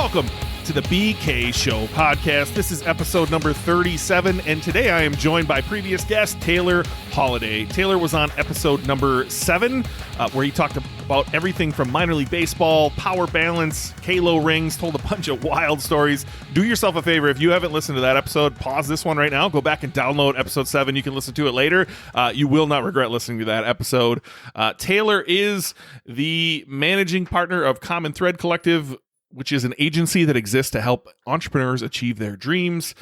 Welcome to the BK Show podcast. This is episode number 37, and today I am joined by previous guest Taylor Holiday. Taylor was on episode number 7, where he talked about everything from minor league baseball, power balance, Halo rings, told a bunch of wild stories. Do yourself a favor, if you haven't listened to that episode, pause this one right now, go back and download episode 7. You can listen to it later. You will not regret listening to that episode. Taylor is the managing partner of Common Thread Collective, which is an agency that exists to help entrepreneurs achieve their dreams.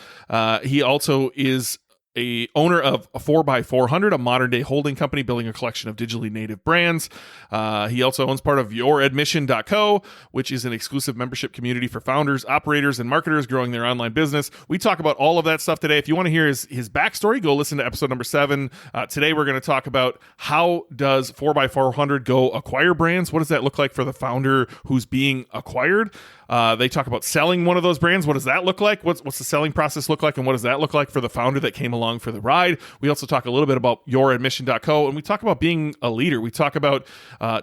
He also is a owner of 4x400, a modern-day holding company building a collection of digitally native brands. He also owns part of youradmission.co, which is an exclusive membership community for founders, operators, and marketers growing their online business. We talk about all of that stuff today. If you want to hear his backstory, go listen to episode number 7. Today, we're going to talk about how does 4x400 go acquire brands? What does that look like for the founder who's being acquired? They talk about selling one of those brands. What does that look like? What's the selling process look like? And what does that look like for the founder that came along for the ride? We also talk a little bit about youradmission.co, and we talk about being a leader. We talk about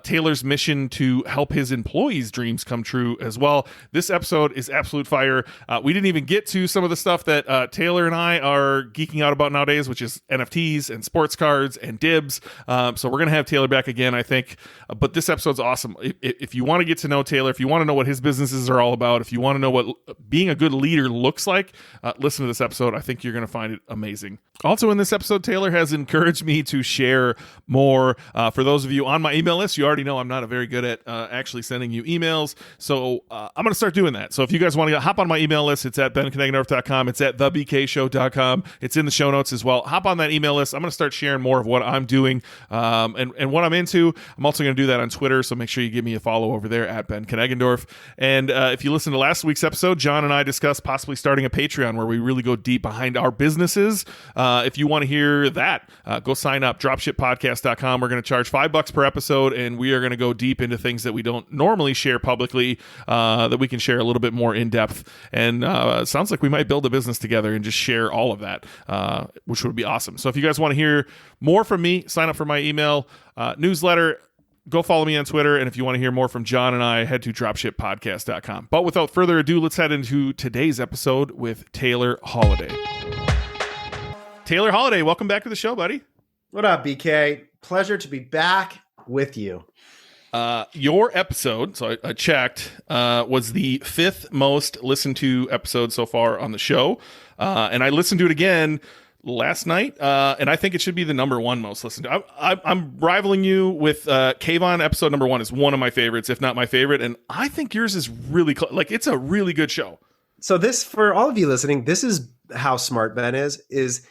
Taylor's mission to help his employees' dreams come true as well. This episode is absolute fire. We didn't even get to some of the stuff that Taylor and I are geeking out about nowadays, which is NFTs and sports cards and dibs. So we're going to have Taylor back again, I think. But this episode's awesome. If you want to get to know Taylor, if you want to know what his businesses are all about, if you want to know what being a good leader looks like, listen to this episode. I think you're going to find it amazing. Also in this episode, Taylor has encouraged me to share more. For those of you on my email list, you already know I'm not very good at actually sending you emails, so I'm going to start doing that. So if you guys want to hop on my email list, it's at benknegendorf.com. It's at thebkshow.com. It's in the show notes as well. Hop on that email list. I'm going to start sharing more of what I'm doing and what I'm into. I'm also going to do that on Twitter, so make sure you give me a follow over there at benknegendorf. And if you listen to last week's episode, Jon and I discussed possibly starting a Patreon where we really go deep behind our businesses. If you want to hear that, go sign up, dropshippodcast.com. We're going to charge $5 per episode, and we are going to go deep into things that we don't normally share publicly, that we can share a little bit more in depth. And it sounds like we might build a business together and just share all of that, which would be awesome. So if you guys want to hear more from me, sign up for my email newsletter. Go follow me on Twitter, and if you want to hear more from Jon and I, head to dropshippodcast.com. But without further ado, let's head into today's episode with Taylor Holiday. Taylor Holiday, welcome back to the show, buddy. What up, BK? Pleasure to be back with you. Your episode, so I checked, was the 5th most listened to episode so far on the show, and I listened to it again last night, and I think it should be the number 1 most listened to. I'm rivaling you with Kayvon. Episode number 1 is one of my favorites, if not my favorite, and I think yours is really like it's a really good show. So this, for all of you listening, this is how smart Ben is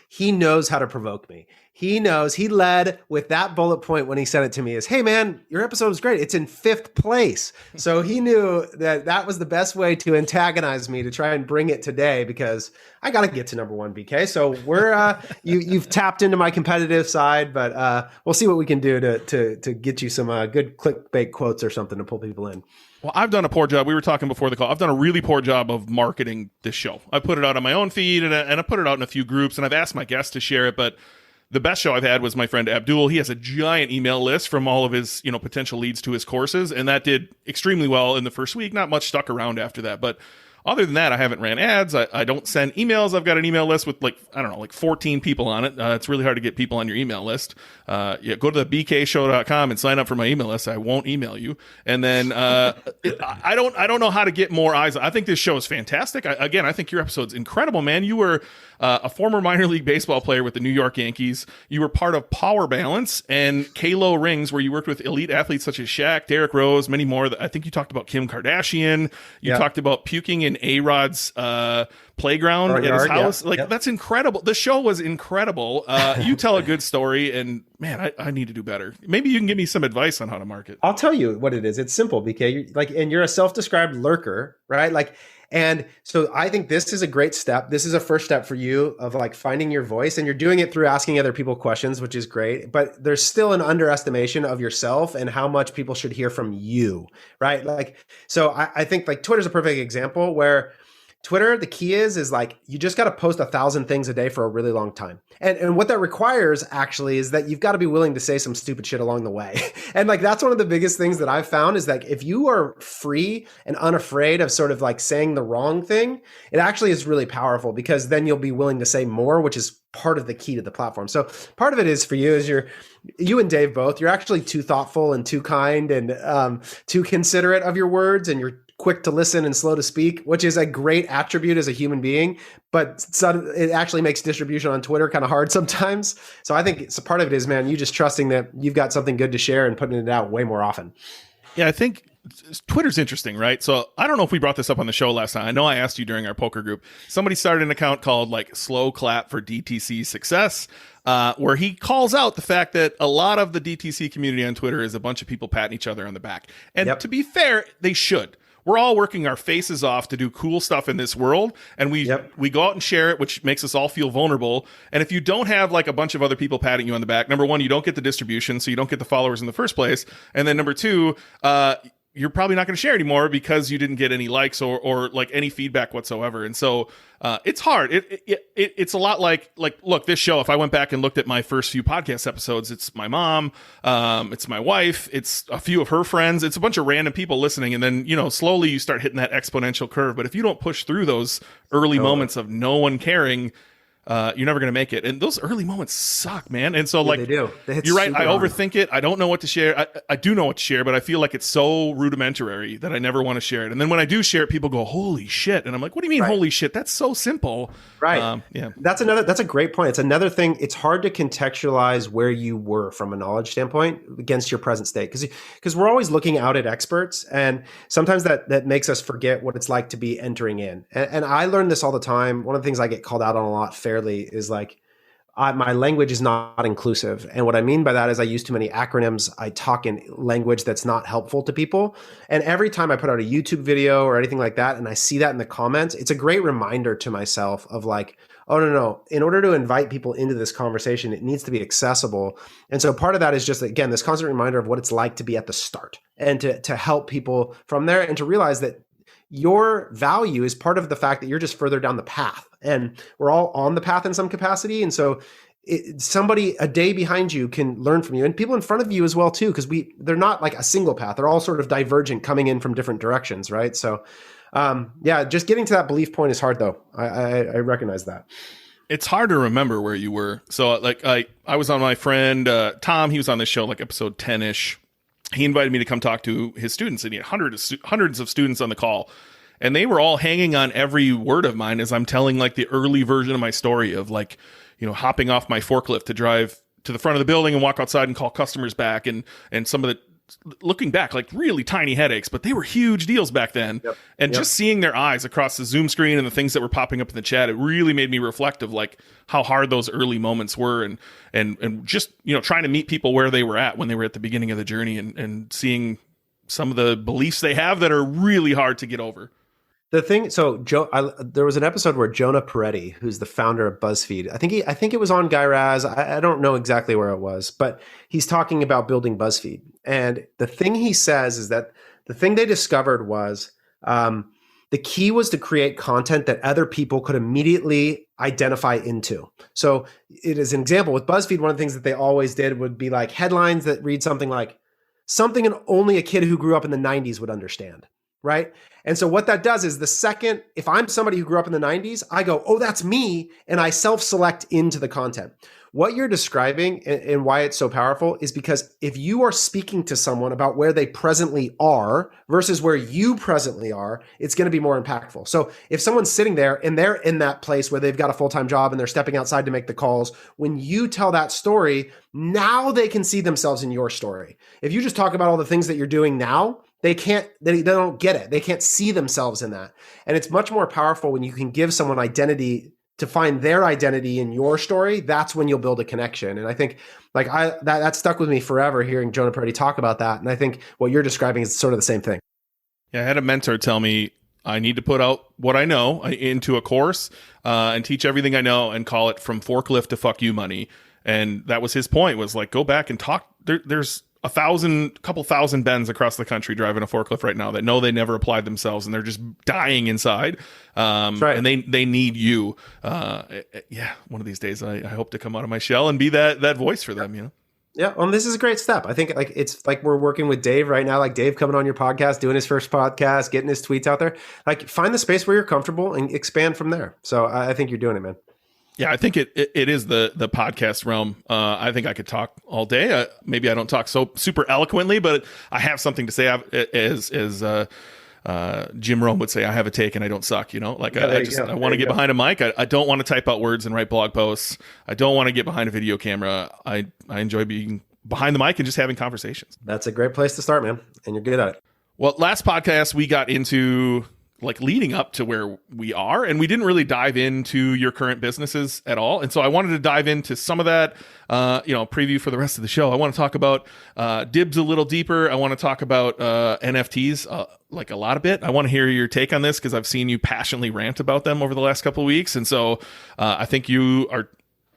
he knows how to provoke me. He knows. He led with that bullet point when he sent it to me is, hey man, your episode was great. It's in 5th place. So he knew that was the best way to antagonize me to try and bring it today, because I got to get to number 1, BK. So we're, you've tapped into my competitive side, but we'll see what we can do to get you some good clickbait quotes or something to pull people in. Well, I've done a poor job. We were talking before the call. I've done a really poor job of marketing this show. I put it out on my own feed, and I put it out in a few groups, and I've asked my guests to share it, but the best show I've had was my friend Abdul. He has a giant email list from all of his, potential leads to his courses, and that did extremely well in the first week. Not much stuck around after that, but other than that, I haven't ran ads. I don't send emails. I've got an email list with 14 people on it. It's really hard to get people on your email list. Go to the bkshow.com and sign up for my email list. I won't email you. And then I don't know how to get more eyes. I think this show is fantastic. I think your episode's incredible, man. You were a former minor league baseball player with the New York Yankees. You were part of Power Balance and Halo Rings, where you worked with elite athletes such as Shaq, Derrick Rose, many more. I think you talked about Kim Kardashian. You talked about puking in A-Rod's playground at his house. That's incredible. The show was incredible. You tell a good story, and man, I need to do better. Maybe you can give me some advice on how to market. I'll tell you what it is. It's simple, BK. And you're a self-described lurker, right? And so I think this is a great step. This is a first step for you of finding your voice, and you're doing it through asking other people questions, which is great. But there's still an underestimation of yourself and how much people should hear from you, right? So I think Twitter's a perfect example where Twitter, the key is like, you just got to post 1,000 things a day for a really long time. And what that requires actually is that you've got to be willing to say some stupid shit along the way. And like, that's one of the biggest things that I've found is like, if you are free and unafraid of sort of like saying the wrong thing, it actually is really powerful, because then you'll be willing to say more, which is part of the key to the platform. So part of it is for you is you and Dave both, you're actually too thoughtful and too kind and too considerate of your words, and you're quick to listen and slow to speak, which is a great attribute as a human being, but it actually makes distribution on Twitter kind of hard sometimes. So I think a part of it is, man, you just trusting that you've got something good to share and putting it out way more often. Yeah, I think Twitter's interesting, right? So I don't know if we brought this up on the show last time. I know I asked you during our poker group. Somebody started an account called like Slow Clap for DTC Success, where he calls out the fact that a lot of the DTC community on Twitter is a bunch of people patting each other on the back. And to be fair, they should. We're all working our faces off to do cool stuff in this world, and we go out and share it, which makes us all feel vulnerable. And if you don't have like a bunch of other people patting you on the back, number one, you don't get the distribution, so you don't get the followers in the first place. And then number two, you're probably not going to share anymore because you didn't get any likes or like any feedback whatsoever. And so it's hard. It's a lot like, look, this show, if I went back and looked at my first few podcast episodes, it's my mom, it's my wife, it's a few of her friends, it's a bunch of random people listening. And then, slowly you start hitting that exponential curve. But if you don't push through those early moments of no one caring, you're never going to make it. And those early moments suck, man. And so like, they do. You're right. I overthink it. I don't know what to share. I do know what to share, but I feel like it's so rudimentary that I never want to share it. And then when I do share it, people go, holy shit. And I'm like, what do you mean, holy shit? That's so simple. Right. Yeah. That's a great point. It's another thing. It's hard to contextualize where you were from a knowledge standpoint against your present state. Because we're always looking out at experts. And sometimes that makes us forget what it's like to be entering in. And I learn this all the time. One of the things I get called out on a lot fairly is like, my language is not inclusive. And what I mean by that is I use too many acronyms. I talk in language that's not helpful to people. And every time I put out a YouTube video or anything like that, and I see that in the comments, it's a great reminder to myself of like, oh, no. In order to invite people into this conversation, it needs to be accessible. And so part of that is just, again, this constant reminder of what it's like to be at the start and to help people from there and to realize that your value is part of the fact that you're just further down the path, and we're all on the path in some capacity. And so somebody a day behind you can learn from you, and people in front of you as well too, because they're not like a single path. They're all sort of divergent, coming in from different directions, right? So just getting to that belief point is hard though. I recognize that. It's hard to remember where you were. So like I was on my friend Tom, he was on this show like episode 10-ish. He invited me to come talk to his students, and he had hundreds of students on the call, and they were all hanging on every word of mine as I'm telling like the early version of my story of like, hopping off my forklift to drive to the front of the building and walk outside and call customers back, and some of the, looking back, like really tiny headaches, but they were huge deals back then. And just seeing their eyes across the Zoom screen and the things that were popping up in the chat, it really made me reflect of like how hard those early moments were, and just, trying to meet people where they were at when they were at the beginning of the journey, and seeing some of the beliefs they have that are really hard to get over. The thing, so there was an episode where Jonah Peretti, who's the founder of BuzzFeed, I think it was on Guy Raz. I don't know exactly where it was, but he's talking about building BuzzFeed. And the thing he says is that the thing they discovered was the key was to create content that other people could immediately identify into. So it is an example with BuzzFeed. One of the things that they always did would be like headlines that read something like something and only a kid who grew up in the 90s would understand. Right. And so what that does is if I'm somebody who grew up in the 90s, I go, oh, that's me. And I self-select into the content. What you're describing and why it's so powerful is because if you are speaking to someone about where they presently are versus where you presently are, it's going to be more impactful. So if someone's sitting there and they're in that place where they've got a full-time job and they're stepping outside to make the calls, when you tell that story, now they can see themselves in your story. If you just talk about all the things that you're doing now, they don't get it. They can't see themselves in that. And it's much more powerful when you can give someone identity to find their identity in your story. That's when you'll build a connection. And I think that stuck with me forever, hearing Jonah Peretti talk about that. And I think what you're describing is sort of the same thing. Yeah, I had a mentor tell me I need to put out what I know into a course and teach everything I know and call it From Forklift to Fuck You Money. And that was his point, was like, go back and talk. There's couple thousand Bens across the country driving a forklift right now that know they never applied themselves and they're just dying inside. Right. And they need you. Yeah, one of these days I hope to come out of my shell and be that voice for them, you know? Yeah, well, this is a great step. I think like it's like we're working with Dave right now, like Dave coming on your podcast, doing his first podcast, getting his tweets out there. Like find the space where you're comfortable and expand from there. So I think you're doing it, man. Yeah, I think it is the podcast realm. I think I could talk all day. Maybe I don't talk so super eloquently, but I have something to say. As Jim Rome would say, I have a take and I don't suck. You know, like Yeah, I want to get behind a mic. I don't want to type out words and write blog posts. I don't want to get behind a video camera. I enjoy being behind the mic and just having conversations. That's a great place to start, man. And you're good at it. Well, last podcast we got into like leading up to where we are, and we didn't really dive into your current businesses at all. And so I wanted to dive into some of that, preview for the rest of the show. I want to talk about Dibs a little deeper. I want to talk about NFTs like a lot of bit. I want to hear your take on this because I've seen you passionately rant about them over the last couple of weeks. And so I think you are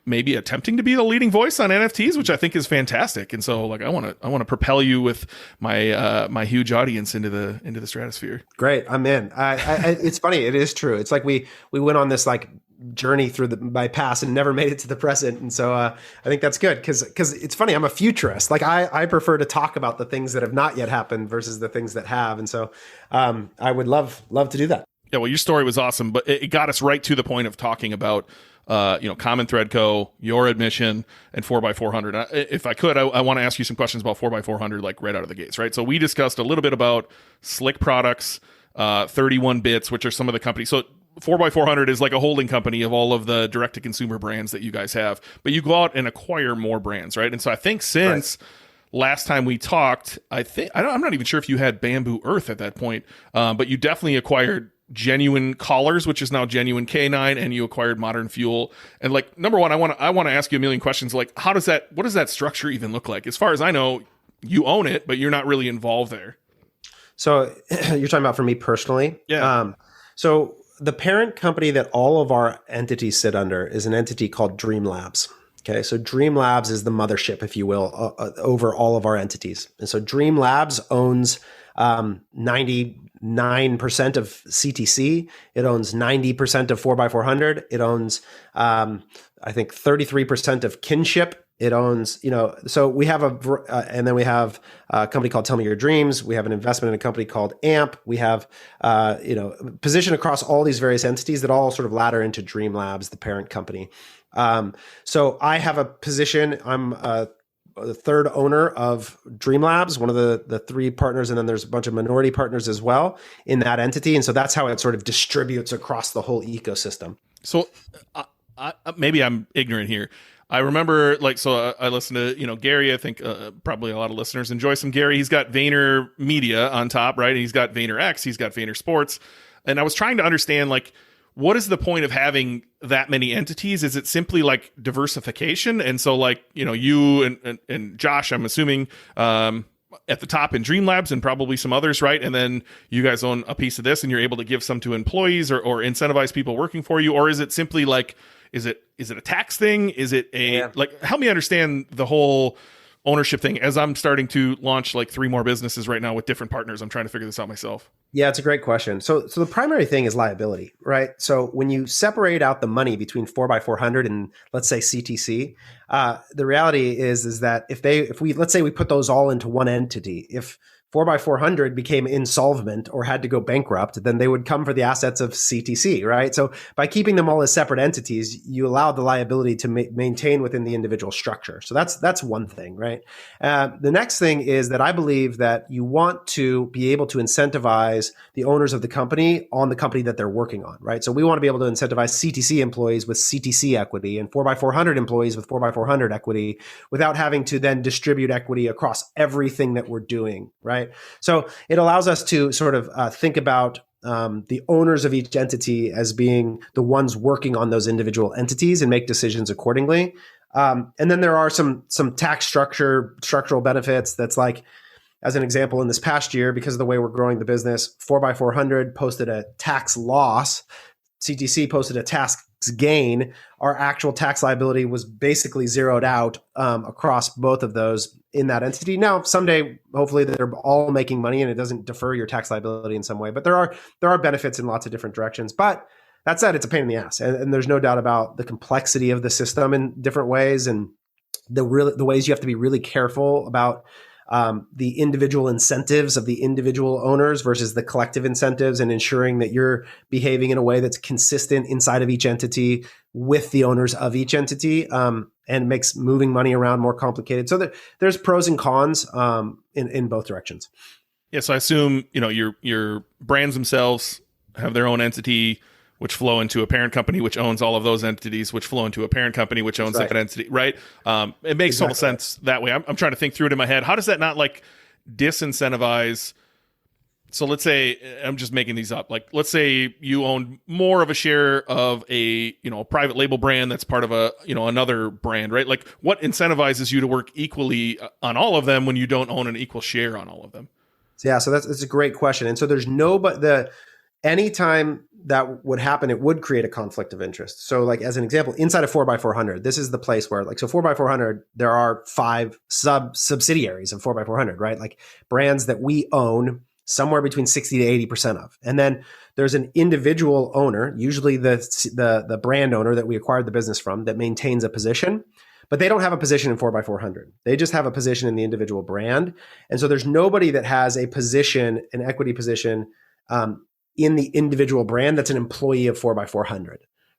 maybe attempting to be the leading voice on NFTs, which I think is fantastic. And so like I want to propel you with my my huge audience into the stratosphere. Great. I'm in. It's funny. It is true. It's like we went on this like journey through my past and never made it to the present. And so I think that's good because it's funny. I'm a futurist. Like I prefer to talk about the things that have not yet happened versus the things that have. And so I would love to do that. Yeah. Well, your story was awesome, but it got us right to the point of talking about Common Thread Co., your admission, and 4x400. If I could, I want to ask you some questions about 4x400, like right out of the gates, right? So we discussed a little bit about Slick Products, 31 Bits, which are some of the companies. So 4x400 is like a holding company of all of the direct-to-consumer brands that you guys have, but you go out and acquire more brands, right? And so I think since last time we talked, I'm not even sure if you had Bamboo Earth at that point, but you definitely acquired Genuine Collars, which is now Genuine K9, and you acquired Modern Fuel. And like, number one, I want to ask you a million questions. Like, what does that structure even look like? As far as I know, you own it, but you're not really involved there. So you're talking about for me personally? Yeah. So the parent company that all of our entities sit under is an entity called Dream Labs. Okay, so Dream Labs is the mothership, if you will, over all of our entities. And so Dream Labs owns 99% of CTC. It owns 90% of 4x400. It owns, I think, 33% of Kinship. It owns, so we have and then we have a company called Tell Me Your Dreams. We have an investment in a company called AMP. We have, position across all these various entities that all sort of ladder into Dream Labs, the parent company. So I have a position. I'm the third owner of Dream Labs, one of the three partners, and then there's a bunch of minority partners as well in that entity. And so that's how it sort of distributes across the whole ecosystem. So maybe I'm ignorant here. I remember, I listened to, Gary. I think probably a lot of listeners enjoy some Gary. He's got Vayner Media on top, right? He's got Vayner X, he's got Vayner Sports. And I was trying to understand, what is the point of having that many entities? Is it simply like diversification? And so you and Josh, I'm assuming, at the top in Dream Labs and probably some others, right? And then you guys own a piece of this and you're able to give some to employees or incentivize people working for you? Or is it simply is it a tax thing? Is it help me understand the whole ownership thing as I'm starting to launch 3 more businesses right now with different partners. I'm trying to figure this out myself. Yeah, it's a great question. So the primary thing is liability, right? So when you separate out the money between 4x400 and let's say CTC, the reality is that if we let's say we put those all into one entity, if 4x400 became insolvent or had to go bankrupt, then they would come for the assets of CTC, right? So by keeping them all as separate entities, you allow the liability to maintain within the individual structure. So that's one thing, right? The next thing is that I believe that you want to be able to incentivize the owners of the company on the company that they're working on, right? So we want to be able to incentivize CTC employees with CTC equity and 4x400 employees with 4x400 equity without having to then distribute equity across everything that we're doing, right? So it allows us to sort of think about the owners of each entity as being the ones working on those individual entities and make decisions accordingly. And then there are some tax structural benefits. That's as an example, in this past year, because of the way we're growing the business, 4x400 posted a tax loss CTC posted a tax gain, our actual tax liability was basically zeroed out across both of those in that entity. Now, someday, hopefully, they're all making money and it doesn't defer your tax liability in some way. But there are benefits in lots of different directions. But that said, it's a pain in the ass, and there's no doubt about the complexity of the system in different ways, and the ways you have to be really careful about the individual incentives of the individual owners versus the collective incentives, and ensuring that you're behaving in a way that's consistent inside of each entity with the owners of each entity, and makes moving money around more complicated. So there's pros and cons in both directions. Yeah, so I assume your brands themselves have their own entity, which flow into a parent company, which owns all of those entities, which flow into a parent company, which owns that entity, right? It makes total sense that way. I'm trying to think through it in my head. How does that not disincentivize? So let's say, I'm just making these up. Like, let's say you own more of a share of a private label brand that's part of another brand, right? Like, what incentivizes you to work equally on all of them when you don't own an equal share on all of them? Yeah, so that's a great question. And so there's anytime that would happen, it would create a conflict of interest. So like, as an example, inside of 4x400, this is the place where 4x400, there are 5 subsidiaries of 4x400, right? Like brands that we own somewhere between 60 to 80% of. And then there's an individual owner, usually the brand owner that we acquired the business from, that maintains a position, but they don't have a position in 4x400. They just have a position in the individual brand. And so there's nobody that has a position, an equity position, in the individual brand that's an employee of 4x400,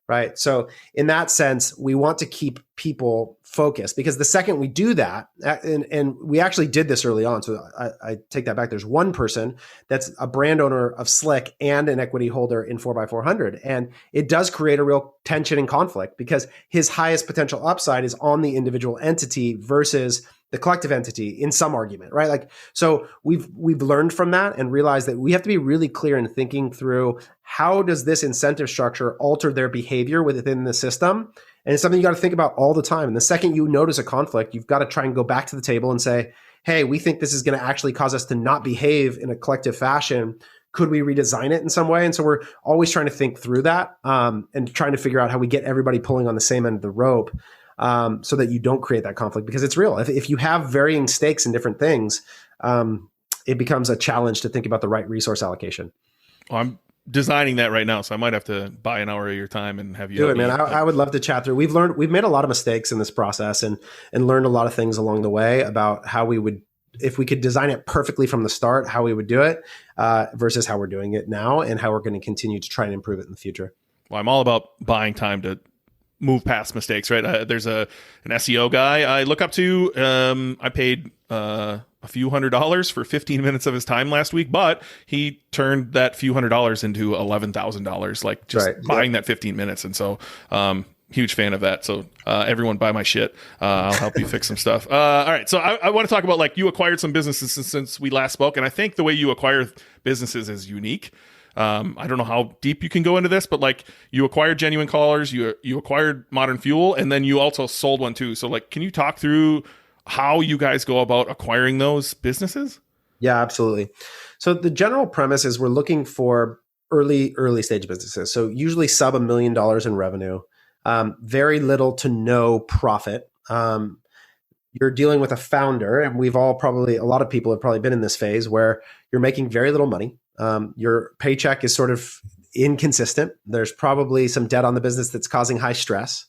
right? So in that sense, we want to keep people focused, because the second we do that, and we actually did this early on, so I take that back. There's one person that's a brand owner of Slick and an equity holder in 4x400. And it does create a real tension and conflict, because his highest potential upside is on the individual entity versus the collective entity in some argument, right? Like, so we've learned from that and realized that we have to be really clear in thinking through, how does this incentive structure alter their behavior within the system? And it's something you got to think about all the time. And the second you notice a conflict, you've got to try and go back to the table and say, hey, we think this is going to actually cause us to not behave in a collective fashion. Could we redesign it in some way? And so we're always trying to think through that, and trying to figure out how we get everybody pulling on the same end of the rope, so that you don't create that conflict, because it's real. If you have varying stakes in different things, it becomes a challenge to think about the right resource allocation. Well, I'm designing that right now, so I might have to buy an hour of your time and have you do it, man. I would love to chat through. We've made a lot of mistakes in this process, and learned a lot of things along the way about how we would, if we could design it perfectly from the start, how we would do it, versus how we're doing it now, and how we're going to continue to try and improve it in the future. Well, I'm all about buying time to move past mistakes, right? There's an SEO guy I look up to. I paid a few $100s for 15 minutes of his time last week, but he turned that few $100s into $11,000, like just buying that 15 minutes. And so, huge fan of that. So, everyone buy my shit. I'll help you fix some stuff. All right. So I want to talk about, like, you acquired some businesses since we last spoke. And I think the way you acquire businesses is unique. I don't know how deep you can go into this, but like, you acquired Genuine Colors, you acquired Modern Fuel, and then you also sold one too. So like, can you talk through how you guys go about acquiring those businesses? Yeah, absolutely. So the general premise is we're looking for early stage businesses. So usually sub $1 million in revenue, very little to no profit. You're dealing with a founder, and a lot of people have probably been in this phase where you're making very little money. Your paycheck is sort of inconsistent. There's probably some debt on the business that's causing high stress.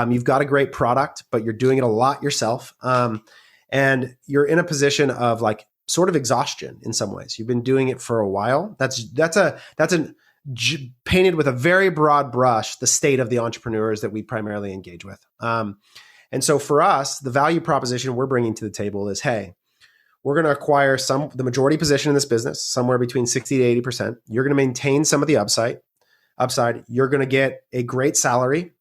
You've got a great product, but you're doing it a lot yourself. And you're in a position of like sort of exhaustion in some ways. You've been doing it for a while. That's painted with a very broad brush, the state of the entrepreneurs that we primarily engage with. And so for us, the value proposition we're bringing to the table is, hey, we're going to acquire the majority position in this business, somewhere between 60 to 80%. You're going to maintain some of the upside. You're going to get a great salary.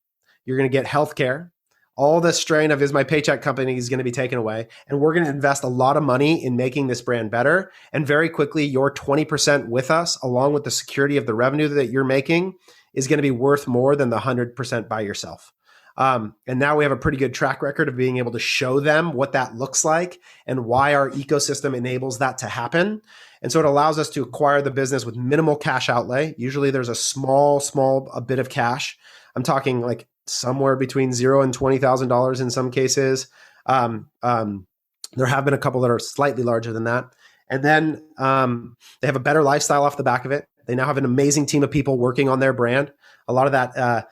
You're going to get healthcare. All the strain of, is my paycheck company, is going to be taken away. And we're going to invest a lot of money in making this brand better. And very quickly, your 20% with us, along with the security of the revenue that you're making, is going to be worth more than the 100% by yourself. And now we have a pretty good track record of being able to show them what that looks like and why our ecosystem enables that to happen. And so it allows us to acquire the business with minimal cash outlay. Usually there's a bit of cash. I'm talking like somewhere between $0 and $20,000 in some cases. There have been a couple that are slightly larger than that. And then they have a better lifestyle off the back of it. They now have an amazing team of people working on their brand. A lot of that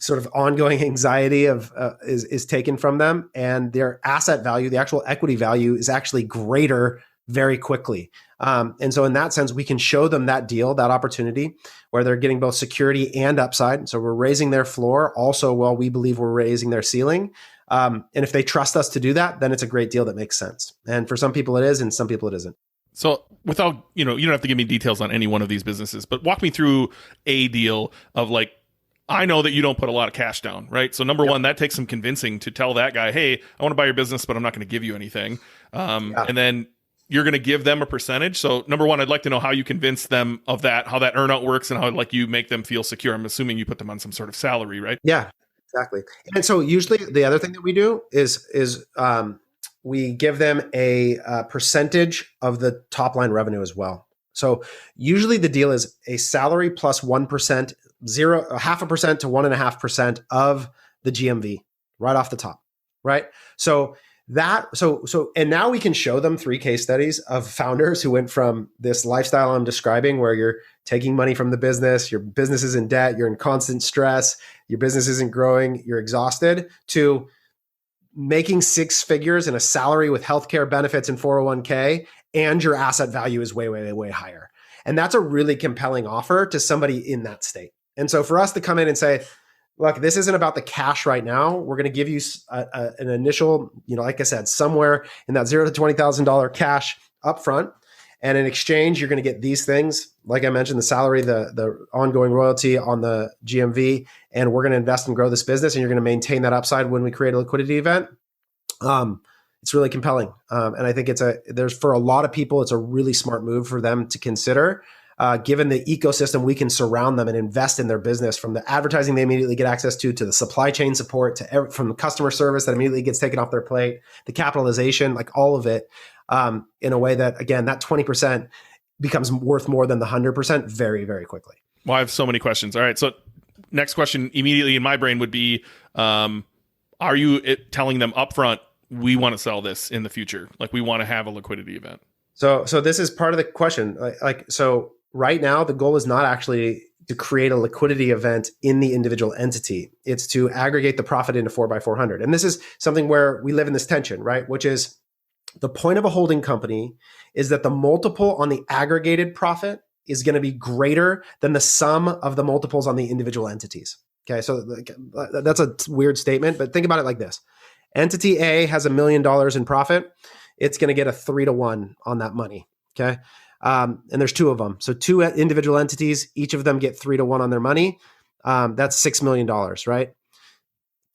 sort of ongoing anxiety is taken from them, and their asset value, the actual equity value, is actually greater very quickly. And so in that sense, we can show them that deal, that opportunity where they're getting both security and upside. So we're raising their floor also while we believe we're raising their ceiling. And if they trust us to do that, then it's a great deal that makes sense. And for some people it is, and some people it isn't. So without, you don't have to give me details on any one of these businesses, but walk me through a deal of like, I know that you don't put a lot of cash down, right? So number one, that takes some convincing to tell that guy, hey, I want to buy your business, but I'm not going to give you anything. And then you're going to give them a percentage. So number one, I'd like to know how you convince them of that, how that earnout works, and how like you make them feel secure. I'm assuming you put them on some sort of salary, right? Yeah, exactly. And so usually the other thing that we do is we give them a percentage of the top line revenue as well. So usually the deal is a salary plus 1%, 0.5% to 1.5% of the GMV right off the top, right? So and now we can show them 3 case studies of founders who went from this lifestyle I'm describing where you're taking money from the business, your business is in debt, you're in constant stress, your business isn't growing, you're exhausted, to making 6 figures in a salary with healthcare benefits and 401k, and your asset value is way, way, way higher. And that's a really compelling offer to somebody in that state. And so for us to come in and say, look, this isn't about the cash right now. We're going to give you an initial, like I said, somewhere in that $0 to $20,000 cash upfront. And in exchange, you're going to get these things. Like I mentioned, the salary, the ongoing royalty on the GMV, and we're going to invest and grow this business, and you're going to maintain that upside when we create a liquidity event. It's really compelling. And I think for a lot of people, it's a really smart move for them to consider. Given the ecosystem we can surround them and invest in their business, from the advertising they immediately get access to the supply chain support, from the customer service that immediately gets taken off their plate, the capitalization, like all of it, in a way that, again, that 20% becomes worth more than the 100% very, very quickly. Well, I have so many questions. All right. So next question immediately in my brain would be, are you telling them upfront, we want to sell this in the future? Like, we want to have a liquidity event. So this is part of the question. So right now, the goal is not actually to create a liquidity event in the individual entity. It's to aggregate the profit into 4x400. And this is something where we live in this tension, right? Which is the point of a holding company is that the multiple on the aggregated profit is going to be greater than the sum of the multiples on the individual entities. Okay, so that's a weird statement, but think about it like this. Entity A has $1 million in profit. It's going to get a 3-to-1 on that money. Okay. And there's 2 of them. So 2 individual entities, each of them get 3-to-1 on their money. That's $6 million, right?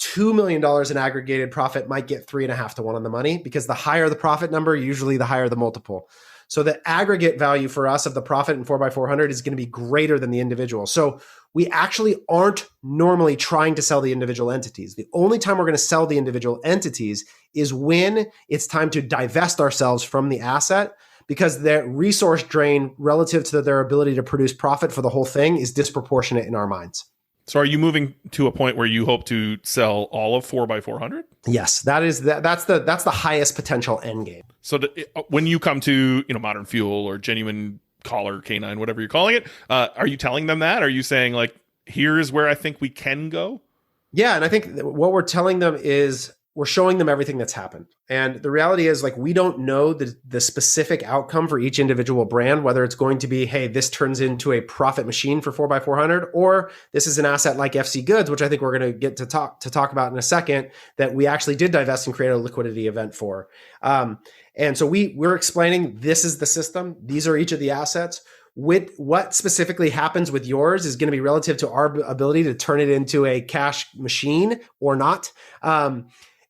$2 million in aggregated profit might get 3.5-to-1 on the money, because the higher the profit number, usually the higher the multiple. So the aggregate value for us of the profit in 4x400 is going to be greater than the individual. So we actually aren't normally trying to sell the individual entities. The only time we're going to sell the individual entities is when it's time to divest ourselves from the asset, because their resource drain relative to their ability to produce profit for the whole thing is disproportionate in our minds. So are you moving to a point where you hope to sell all of 4x400? Yes, that's the highest potential end game. So when you come to Modern Fuel or Genuine Collar Canine, whatever you're calling it, are you telling them that? Are you saying like, here's where I think we can go? Yeah, and I think what we're telling them is we're showing them everything that's happened. And the reality is, like, we don't know the specific outcome for each individual brand, whether it's going to be, hey, this turns into a profit machine for 4x400, or this is an asset like FC Goods, which I think we're going to get to talk about in a second, that we actually did divest and create a liquidity event for. And so we're explaining, this is the system. These are each of the assets. With what specifically happens with yours is going to be relative to our ability to turn it into a cash machine or not.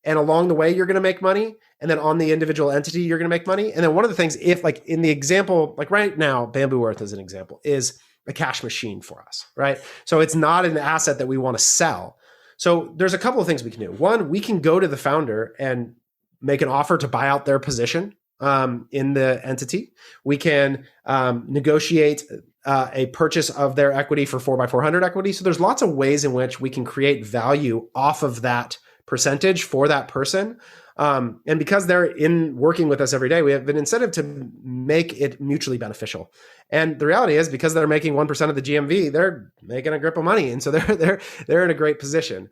And along the way, you're going to make money. And then on the individual entity, you're going to make money. And then one of the things, if like in the example, like right now, Bamboo Earth as an example, is a cash machine for us, right? So it's not an asset that we want to sell. So there's a couple of things we can do. One, we can go to the founder and make an offer to buy out their position in the entity. We can negotiate a purchase of their equity for 4x400 equity. So there's lots of ways in which we can create value off of that percentage for that person. And because they're in working with us every day, we have an incentive to make it mutually beneficial. And the reality is, because they're making 1% of the GMV, they're making a grip of money, and so they're in a great position.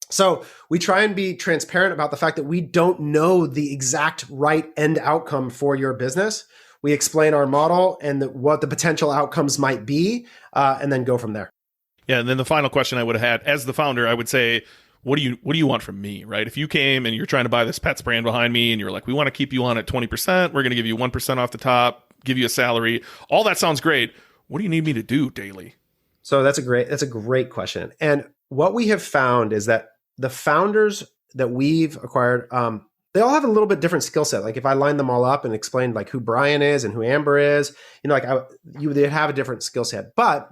So we try and be transparent about the fact that we don't know the exact right end outcome for your business. We explain our model and what the potential outcomes might be, and then go from there. Yeah, and then the final question I would have had as the founder, I would say, what do you want from me, right? If you came and you're trying to buy this pets brand behind me and you're like, we want to keep you on at 20%, we're going to give you 1% off the top, give you a salary. All that sounds great. What do you need me to do daily? So that's a great question. And what we have found is that the founders that we've acquired, they all have a little bit different skill set. Like if I line them all up and explained like who Brian is and who Amber is, they have a different skill set. But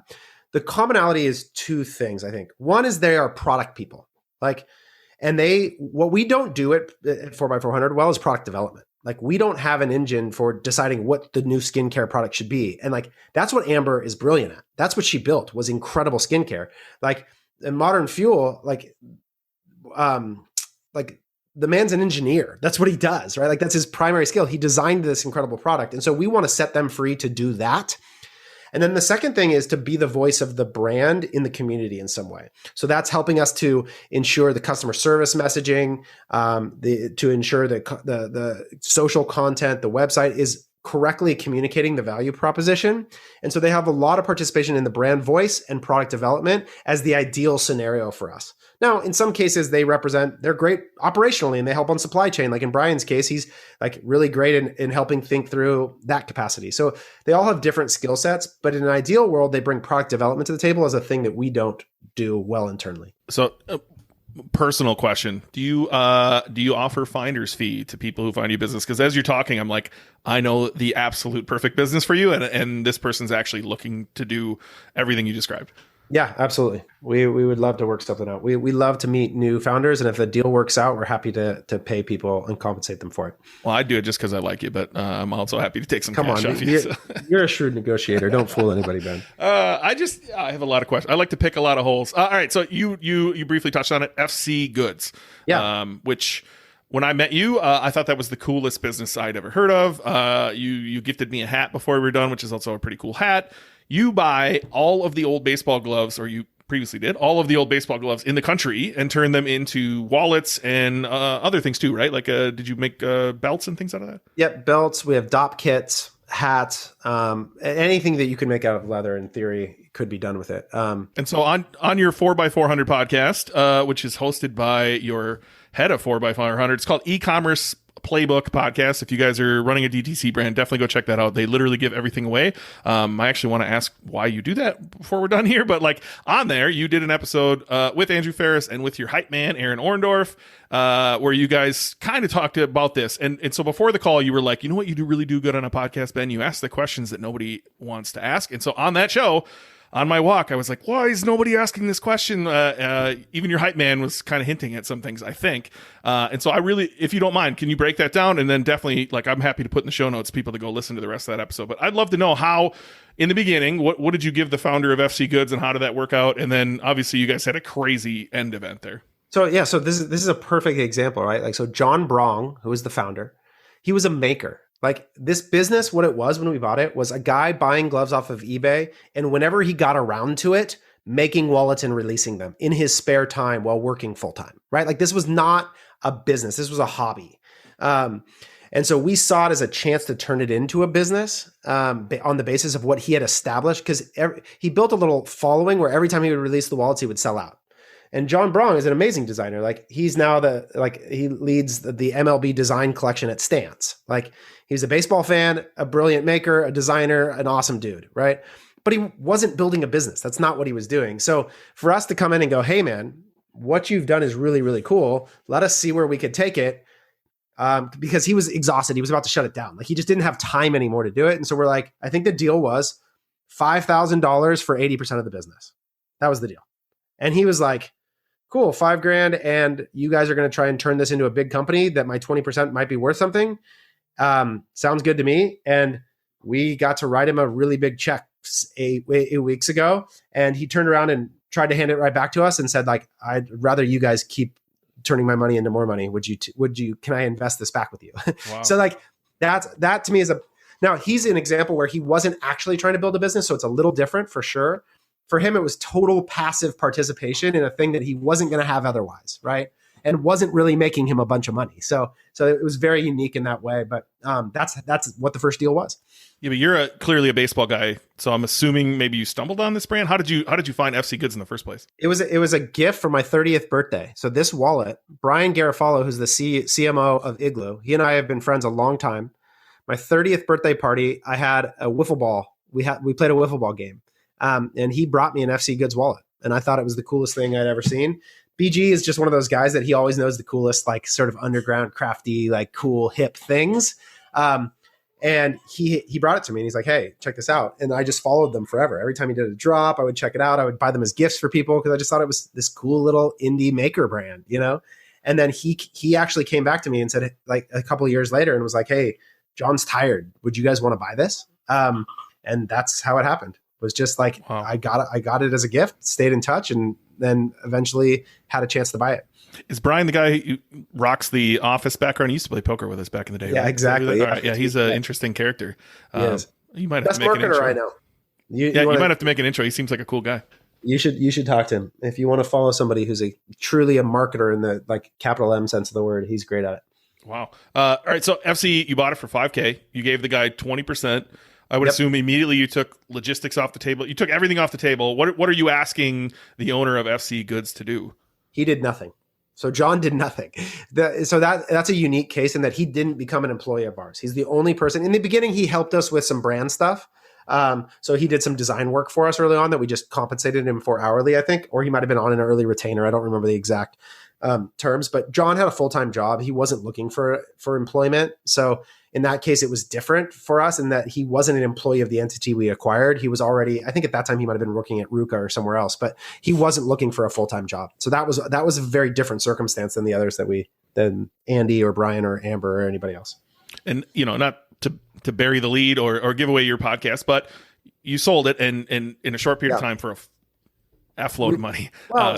the commonality is two things, I think. One is they are product people. What we don't do at 4x400 well is product development. Like we don't have an engine for deciding what the new skincare product should be. And like, that's what Amber is brilliant at. That's what she built, was incredible skincare. Like in Modern Fuel, the man's an engineer. That's what he does, right? Like that's his primary skill. He designed this incredible product. And so we want to set them free to do that. And then the second thing is to be the voice of the brand in the community in some way. So that's helping us to ensure the customer service messaging, to ensure that the social content, the website is correctly communicating the value proposition. And so they have a lot of participation in the brand voice and product development as the ideal scenario for us. Now, in some cases, they're great operationally and they help on supply chain. Like in Brian's case, he's like really great in helping think through that capacity. So they all have different skill sets, but in an ideal world, they bring product development to the table as a thing that we don't do well internally. So personal question. Do you offer finder's fee to people who find you business? Because as you're talking, I'm like, I know the absolute perfect business for you. And this person's actually looking to do everything you described. Yeah, absolutely. We would love to work something out. We love to meet new founders, and if the deal works out, we're happy to pay people and compensate them for it. Well, I do it just because I like you, but I'm also happy to take some cash off you. You're a shrewd negotiator. Don't fool anybody, Ben. I have a lot of questions. I like to pick a lot of holes. All right, so you briefly touched on it. FC Goods, which when I met you, I thought that was the coolest business I'd ever heard of. You gifted me a hat before we were done, which is also a pretty cool hat. You buy all of the old baseball gloves, or you previously did, all of the old baseball gloves in the country and turn them into wallets and other things too, right? Like, did you make belts and things out of that? Yep, belts. We have DOP kits, hats, anything that you can make out of leather in theory could be done with it. And so on your 4x400 podcast, which is hosted by your head of 4x400, it's called Ecommerce Playbook Podcast. If you guys are running a DTC brand, definitely go check that out. They literally give everything away. I actually want to ask why you do that before we're done here, but like on there, you did an episode with Andrew Ferris and with your hype man, Aaron Orndorff, where you guys kind of talked about this. And so before the call, you were like, you know what you really do good on a podcast, Ben? You ask the questions that nobody wants to ask. And so on that show, on my walk, I was like, why is nobody asking this question? Even your hype man was kind of hinting at some things, I think. And so I really, if you don't mind, can you break that down? And then definitely, like, I'm happy to put in the show notes people to go listen to the rest of that episode. But I'd love to know how, in the beginning, what did you give the founder of FC Goods and how did that work out? And then obviously you guys had a crazy end event there. So this is a perfect example, right? Like, so John Brong, who was the founder, he was a maker. Like this business, what it was when we bought it was a guy buying gloves off of eBay. And whenever he got around to it, making wallets and releasing them in his spare time while working full time, right? Like this was not a business. This was a hobby. And so we saw it as a chance to turn it into a business on the basis of what he had established, because he built a little following where every time he would release the wallets, he would sell out. And John Brong is an amazing designer. Like he's now he leads the MLB design collection at Stance. Like he's a baseball fan, a brilliant maker, a designer, an awesome dude, right? But he wasn't building a business. That's not what he was doing. So for us to come in and go, hey man, what you've done is really, really cool. Let us see where we could take it. Because he was exhausted. He was about to shut it down. Like he just didn't have time anymore to do it. And so we're like, I think the deal was $5,000 for 80% of the business. That was the deal. And he was like, cool, $5,000, and you guys are going to try and turn this into a big company that my 20% might be worth something. Sounds good to me. And we got to write him a really big check 8 weeks ago. And he turned around and tried to hand it right back to us and said, like, I'd rather you guys keep turning my money into more money. Can I invest this back with you? Wow. So like that to me is now he's an example where he wasn't actually trying to build a business. So it's a little different for sure. For him, it was total passive participation in a thing that he wasn't going to have otherwise. Right. And wasn't really making him a bunch of money. So it was very unique in that way. But that's what the first deal was. Yeah, but you're clearly a baseball guy, so I'm assuming maybe you stumbled on this brand. How did you find FC Goods in the first place? It was a gift for my 30th birthday. So this wallet, Brian Garofalo, who's the CMO of Igloo, he and I have been friends a long time. My 30th birthday party, I had a wiffle ball. We played a wiffle ball game, and he brought me an FC Goods wallet, and I thought it was the coolest thing I'd ever seen. BG is just one of those guys that he always knows the coolest, like sort of underground, crafty, like cool, hip things. And he brought it to me and he's like, hey, check this out. And I just followed them forever. Every time he did a drop, I would check it out. I would buy them as gifts for people because I just thought it was this cool little indie maker brand, you know? And then he actually came back to me and said, like a couple of years later, and was like, hey, John's tired. Would you guys want to buy this? And that's how it happened. It was just like, wow. I got it as a gift, stayed in touch, and then eventually had a chance to buy it. Is Brian the guy who rocks the Office background? He used to play poker with us back in the day. Yeah, right? exactly. Yeah. Right. Yeah, he's an interesting character. You might have to make an intro. Right now. You might have to make an intro. He seems like a cool guy. You should talk to him if you want to follow somebody who's truly a marketer in the like capital M sense of the word. He's great at it. Wow. All right. So FC, you bought it for $5,000. You gave the guy 20%. I would assume immediately you took logistics off the table. You took everything off the table. What are you asking the owner of FC Goods to do? He did nothing. So John did nothing. So that's a unique case in that he didn't become an employee of ours. He's the only person. In the beginning, he helped us with some brand stuff. So he did some design work for us early on that we just compensated him for hourly, I think, or he might have been on an early retainer. I don't remember the exact terms, but John had a full-time job. He wasn't looking for employment. So in that case, it was different for us in that he wasn't an employee of the entity we acquired. He was already, I think at that time he might've been working at Ruka or somewhere else, but he wasn't looking for a full-time job. So that was a very different circumstance than the others than Andy or Brian or Amber or anybody else. And, not to bury the lead or give away your podcast, but you sold it and in a short period of time for a load of money. Well,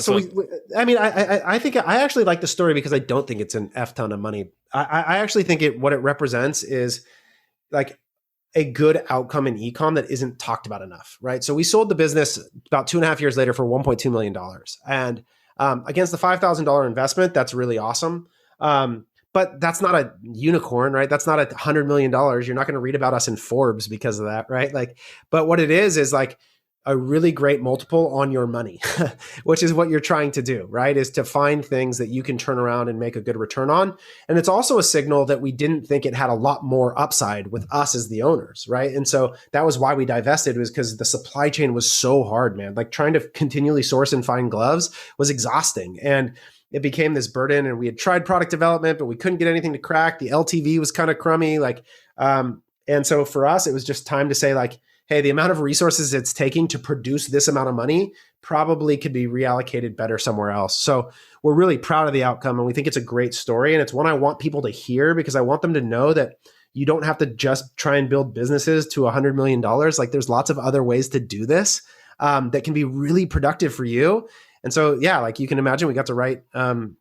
I think I actually like the story because I don't think it's an F ton of money. I actually think what it represents is like a good outcome in e-com that isn't talked about enough, right? So we sold the business about 2.5 years later for $1.2 million. And against the $5,000 investment, that's really awesome. But that's not a unicorn, right? That's not $100 million. You're not going to read about us in Forbes because of that, right? But what it is like a really great multiple on your money, which is what you're trying to do, right? Is to find things that you can turn around and make a good return on. And it's also a signal that we didn't think it had a lot more upside with us as the owners, right? And so that was why we divested, was because the supply chain was so hard, man. Like trying to continually source and find gloves was exhausting. And it became this burden, and we had tried product development, but we couldn't get anything to crack. The LTV was kind of crummy. And so for us, it was just time to say like, hey, the amount of resources it's taking to produce this amount of money probably could be reallocated better somewhere else. So we're really proud of the outcome, and we think it's a great story. And it's one I want people to hear because I want them to know that you don't have to just try and build businesses to $100 million. Like there's lots of other ways to do this that can be really productive for you. And so, yeah, like you can imagine, we got to write John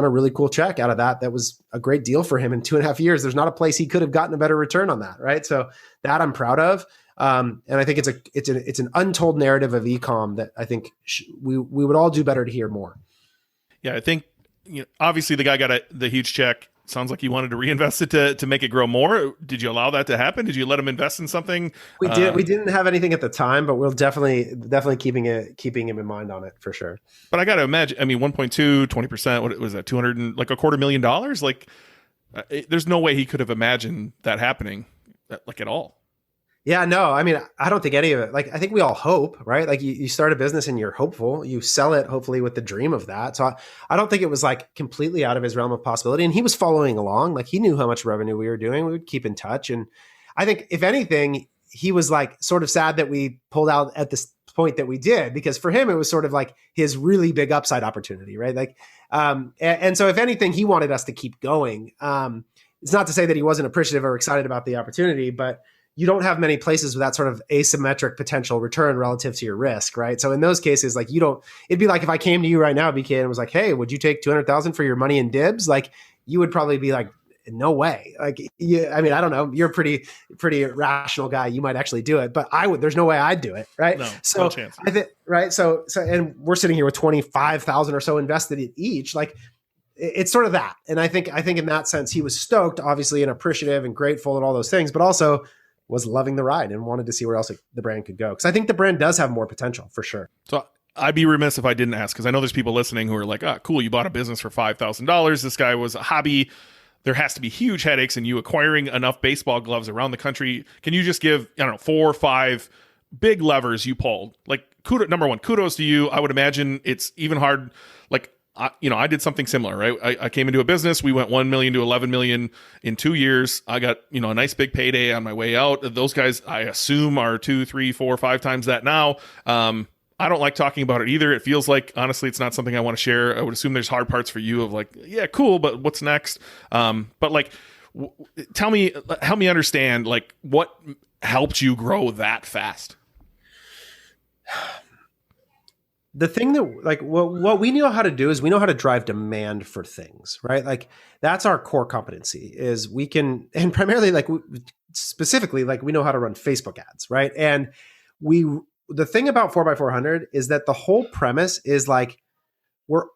a really cool check out of that. That was a great deal for him in 2.5 years. There's not a place he could have gotten a better return on that, right? So that I'm proud of, and I think it's an untold narrative of e-com that I think we would all do better to hear more. Yeah, I think obviously the guy got the huge check. Sounds like he wanted to reinvest it to make it grow more. Did you allow that to happen? Did you let him invest in something? We did. We didn't have anything at the time, but we're definitely keeping him in mind on it for sure. But I got to imagine, 1.2, 20%, what was that? $200,000? Like there's no way he could have imagined that happening like at all. Yeah, no, I don't think any of it. Like, I think we all hope, right? Like you start a business and you're hopeful, you sell it hopefully with the dream of that. So I don't think it was like completely out of his realm of possibility. And he was following along. Like he knew how much revenue we were doing. We would keep in touch. And I think if anything, he was like sort of sad that we pulled out at this point that we did, because for him, it was sort of like his really big upside opportunity, right? Like, and so if anything, he wanted us to keep going. It's not to say that he wasn't appreciative or excited about the opportunity, but you don't have many places with that sort of asymmetric potential return relative to your risk, right? So in those cases, like it'd be like if I came to you right now, BK, and was like, hey, would you take 200,000 for your money in dibs? Like, you would probably be like, no way. Like, I mean, I don't know. You're a pretty rational guy. You might actually do it, but there's no way I'd do it. Right. No, so no chance. Right. So, and we're sitting here with 25,000 or so invested in each. Like, it's sort of that. And I think in that sense, he was stoked, obviously, and appreciative and grateful and all those things, but also was loving the ride and wanted to see where else the brand could go. Because I think the brand does have more potential for sure. So I'd be remiss if I didn't ask, because I know there's people listening who are like, cool, you bought a business for $5,000. This guy was a hobby. There has to be huge headaches in you acquiring enough baseball gloves around the country. Can you just give, 4 or 5 big levers you pulled? Like, number one, kudos to you. I would imagine it's even hard. Like, I did something similar, right? I came into a business. We went 1 million to 11 million in 2 years. I got, a nice big payday on my way out. Those guys, I assume, are 2, 3, 4, 5 times that now. I don't like talking about it either. It feels like, honestly, it's not something I want to share. I would assume there's hard parts for you of like, yeah, cool, but what's next? But like, help me understand, like, what helped you grow that fast? The thing that, like, what we know how to do is we know how to drive demand for things, right? Like, that's our core competency. Is we can, and primarily, like, specifically, like, we know how to run Facebook ads, right? And the thing about 4x400 is that the whole premise is like,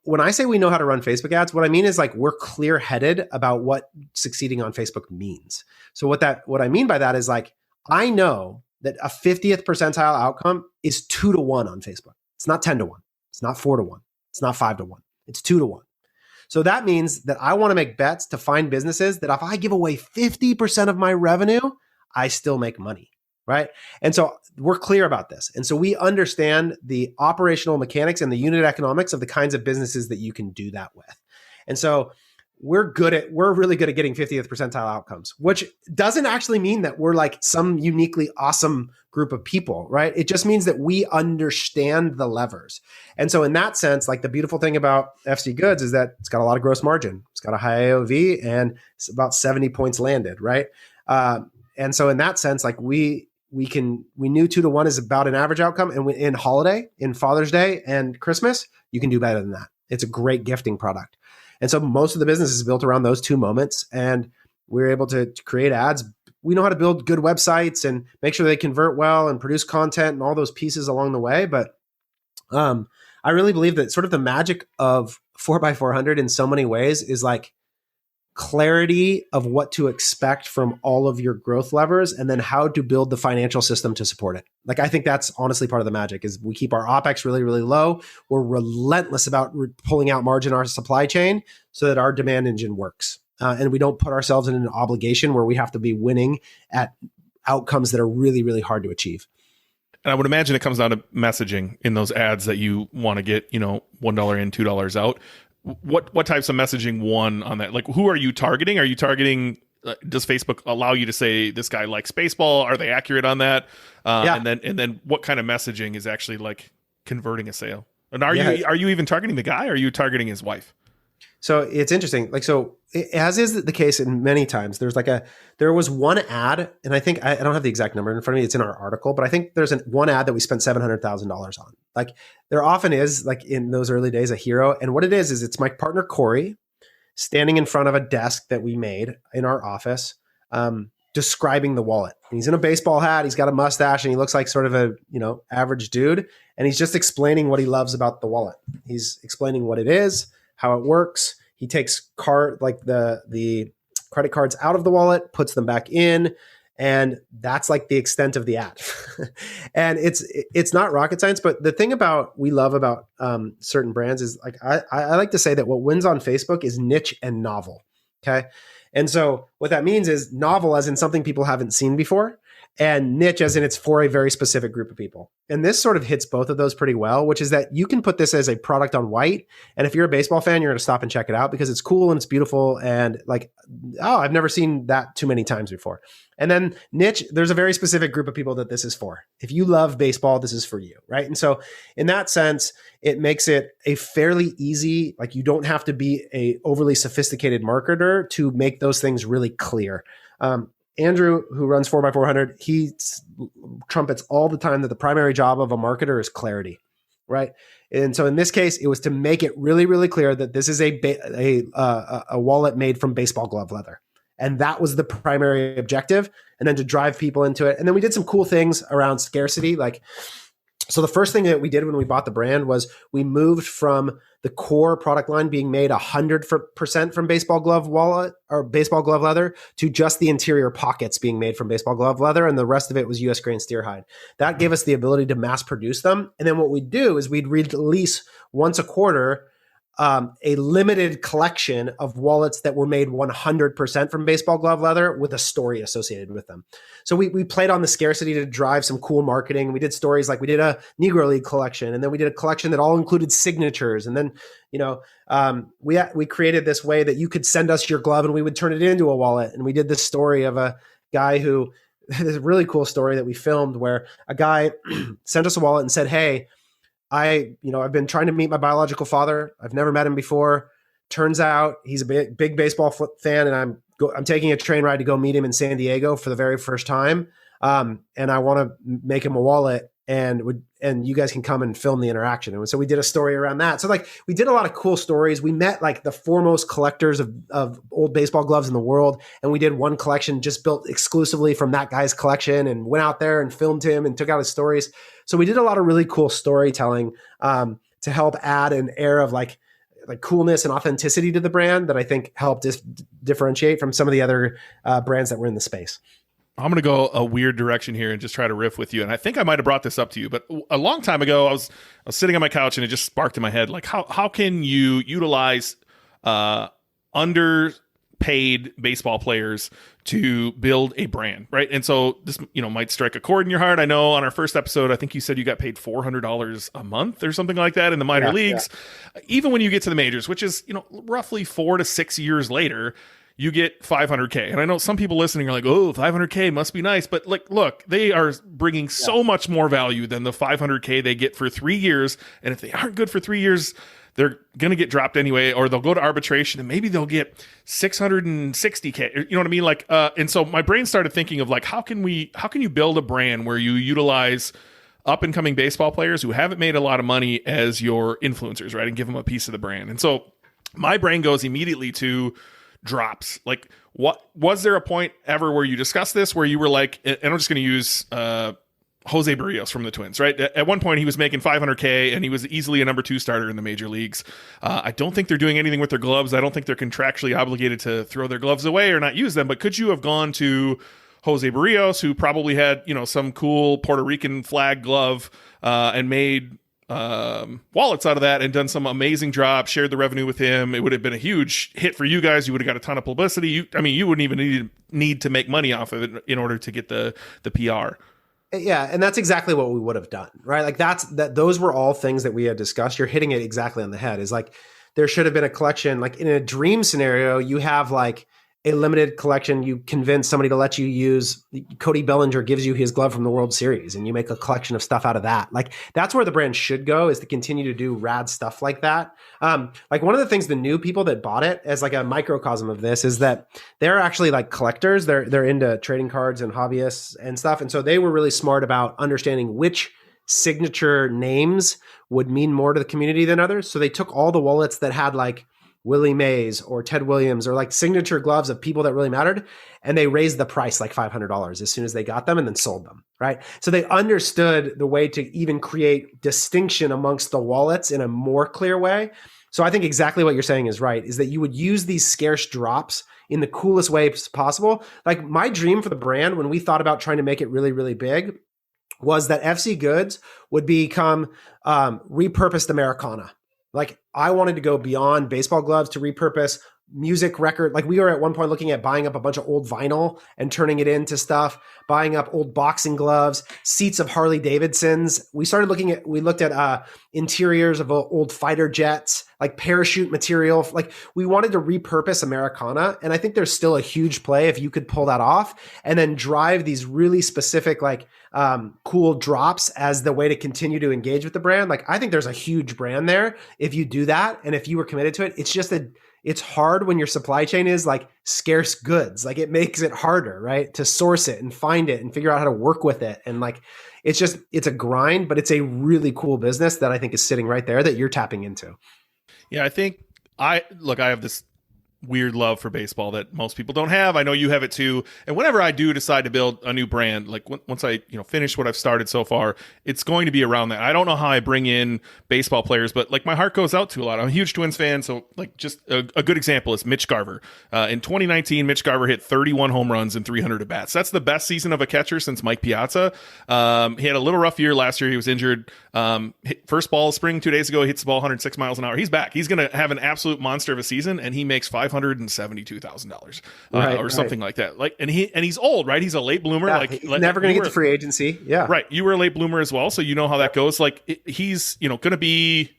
when I say we know how to run Facebook ads, what I mean is like, we're clear-headed about what succeeding on Facebook means. So what I mean by that is like, I know that a 50th percentile outcome is 2 to 1 on Facebook. It's not 10 to 1. It's not 4 to 1. It's not 5 to 1. It's 2 to 1. So that means that I want to make bets to find businesses that if I give away 50% of my revenue, I still make money, right? And so we're clear about this. And so we understand the operational mechanics and the unit economics of the kinds of businesses that you can do that with. And so we're really good at getting 50th percentile outcomes, which doesn't actually mean that we're like some uniquely awesome group of people, right? It just means that we understand the levers. And so in that sense, like, the beautiful thing about FC Goods is that it's got a lot of gross margin. It's got a high AOV and it's about 70 points landed, right? And so in that sense, like, we knew 2 to 1 is about an average outcome. And in holiday, in Father's Day and Christmas, you can do better than that. It's a great gifting product. And so most of the business is built around those 2 moments, and we're able to create ads. We know how to build good websites and make sure they convert well and produce content and all those pieces along the way. But I really believe that sort of the magic of 4x400 in so many ways is like clarity of what to expect from all of your growth levers, and then how to build the financial system to support it. Like, I think that's honestly part of the magic is we keep our OpEx really, really low. We're relentless about pulling out margin in our supply chain so that our demand engine works. And we don't put ourselves in an obligation where we have to be winning at outcomes that are really, really hard to achieve. And I would imagine it comes down to messaging in those ads that you want to get, $1 in, $2 out. What types of messaging won on that? Like, who are you targeting? Are you targeting, does Facebook allow you to say this guy likes baseball? Are they accurate on that? Yeah. And then what kind of messaging is actually like converting a sale? And are you even targeting the guy? Or are you targeting his wife? So it's interesting. Like, so as is the case in many times, there was one ad, and I think, I don't have the exact number in front of me. It's in our article, but I think there's one ad that we spent $700,000 on. Like, there often is, like, in those early days, a hero. And what it is it's my partner, Corey, standing in front of a desk that we made in our office, describing the wallet. And he's in a baseball hat. He's got a mustache, and he looks like sort of a, average dude. And he's just explaining what he loves about the wallet. He's explaining what it is, how it works. He takes the credit cards out of the wallet, puts them back in, and that's like the extent of the ad. And it's not rocket science, but the thing we love about certain brands is, like, I like to say that what wins on Facebook is niche and novel. Okay. And so what that means is novel as in something people haven't seen before, and niche as in it's for a very specific group of people. And this sort of hits both of those pretty well, which is that you can put this as a product on white. And if you're a baseball fan, you're going to stop and check it out because it's cool and it's beautiful. And like, oh, I've never seen that too many times before. And then niche, there's a very specific group of people that this is for. If you love baseball, this is for you, right? And so in that sense, it makes it a fairly easy, like you don't have to be a overly sophisticated marketer to make those things really clear. Andrew, who runs 4x400, he trumpets all the time that the primary job of a marketer is clarity, right? And so in this case, it was to make it really, really clear that this is a wallet made from baseball glove leather. And that was the primary objective. And then to drive people into it. And then we did some cool things around scarcity. So the first thing that we did when we bought the brand was we moved from the core product line being made 100% from baseball glove wallet or baseball glove leather to just the interior pockets being made from baseball glove leather. And the rest of it was US grain steer hide. That gave us the ability to mass produce them. And then what we'd do is we'd release once a quarter a limited collection of wallets that were made 100% from baseball glove leather with a story associated with them. So we played on the scarcity to drive some cool marketing. We did stories like we did a Negro League collection, and then we did a collection that all included signatures. And then, we created this way that you could send us your glove and we would turn it into a wallet. And we did this story of a guy who, this really cool story that we filmed where a guy sent us a wallet and said, hey, I've been trying to meet my biological father. I've never met him before. Turns out he's a big baseball fan, and I'm taking a train ride to go meet him in San Diego for the very first time. And I want to make him a wallet, and you guys can come and film the interaction. And so we did a story around that. So we did a lot of cool stories. We met the foremost collectors of old baseball gloves in the world, and we did one collection just built exclusively from that guy's collection, and went out there and filmed him and took out his stories. So we did a lot of really cool storytelling to help add an air of like coolness and authenticity to the brand that I think helped differentiate from some of the other brands that were in the space. I'm going to go a weird direction here and just try to riff with you. And I think I might have brought this up to you, but a long time ago, I was sitting on my couch and it just sparked in my head. Like how can you utilize underpaid baseball players to build a brand, right? And so this, might strike a chord in your heart. I know on our first episode, I think you said you got paid $400 a month or something like that in the minor leagues. Yeah. Even when you get to the majors, which is, roughly 4 to 6 years later, you get $500K. And I know some people listening are like, oh, $500K must be nice. But look, they are bringing so much more value than the $500K they get for 3 years. And if they aren't good for 3 years, they're going to get dropped anyway, or they'll go to arbitration and maybe they'll get $660K. You know what I mean? And so my brain started thinking of how can you build a brand where you utilize up and coming baseball players who haven't made a lot of money as your influencers, right? And give them a piece of the brand. And so my brain goes immediately to drops. What was there a point ever where you discussed this where you were like, and I'm just going to use Jose Barrios from the Twins, right? At one point he was making $500K and he was easily a number 2 starter in the major leagues. I don't think they're doing anything with their gloves. I don't think they're contractually obligated to throw their gloves away or not use them, but could you have gone to Jose Barrios, who probably had, some cool Puerto Rican flag glove, and made wallets out of that and done some amazing job, shared the revenue with him? It would have been a huge hit for you guys. You would have got a ton of publicity. You wouldn't even need to make money off of it in order to get the PR. Yeah, and that's exactly what we would have done, right? Those were all things that we had discussed. You're hitting it exactly on the head. Is there should have been a collection. In a dream scenario, you have a limited collection. You convince somebody to let you use. Cody Bellinger gives you his glove from the World Series, and you make a collection of stuff out of that. That's where the brand should go, is to continue to do rad stuff like that. One of the things the new people that bought it as a microcosm of this is that they're actually collectors. They're into trading cards and hobbyists and stuff, and so they were really smart about understanding which signature names would mean more to the community than others. So they took all the wallets that had Willie Mays or Ted Williams or signature gloves of people that really mattered. And they raised the price $500 as soon as they got them and then sold them, right? So they understood the way to even create distinction amongst the wallets in a more clear way. So I think exactly what you're saying is right, is that you would use these scarce drops in the coolest ways possible. My dream for the brand when we thought about trying to make it really, really big was that FC Goods would become repurposed Americana. I wanted to go beyond baseball gloves to repurpose music record. Like we were at one point looking at buying up a bunch of old vinyl and turning it into stuff, buying up old boxing gloves, seats of Harley Davidsons. We looked at interiors of old fighter jets, like parachute material. Like we wanted to repurpose Americana. And I think there's still a huge play if you could pull that off and then drive these really specific, like cool drops as the way to continue to engage with the brand. Like I think there's a huge brand there if you do that. And if you were committed to it, it's just it's hard when your supply chain is like scarce goods. Like it makes it harder, right? To source it and find it and figure out how to work with it. And like, it's a grind, but it's a really cool business that I think is sitting right there that you're tapping into. Yeah, I think I have this weird love for baseball that most people don't have. I know you have it too. And whenever I do decide to build a new brand, like once I finish what I've started so far, it's going to be around that. I don't know how I bring in baseball players, but like my heart goes out to a lot. I'm a huge Twins fan, so like just a good example is Mitch Garver. In 2019, Mitch Garver hit 31 home runs and 300 at bats. That's the best season of a catcher since Mike Piazza. He had a little rough year last year. He was injured. First ball of spring 2 days ago, he hits the ball 106 miles an hour. He's back. He's going to have an absolute monster of a season, and he makes $572,000 or something like that. Like, and he's old, right? He's a late bloomer. Yeah, like he's never going to get to free agency. Yeah, right. You were a late bloomer as well, so you know how that goes. Like, he's going to be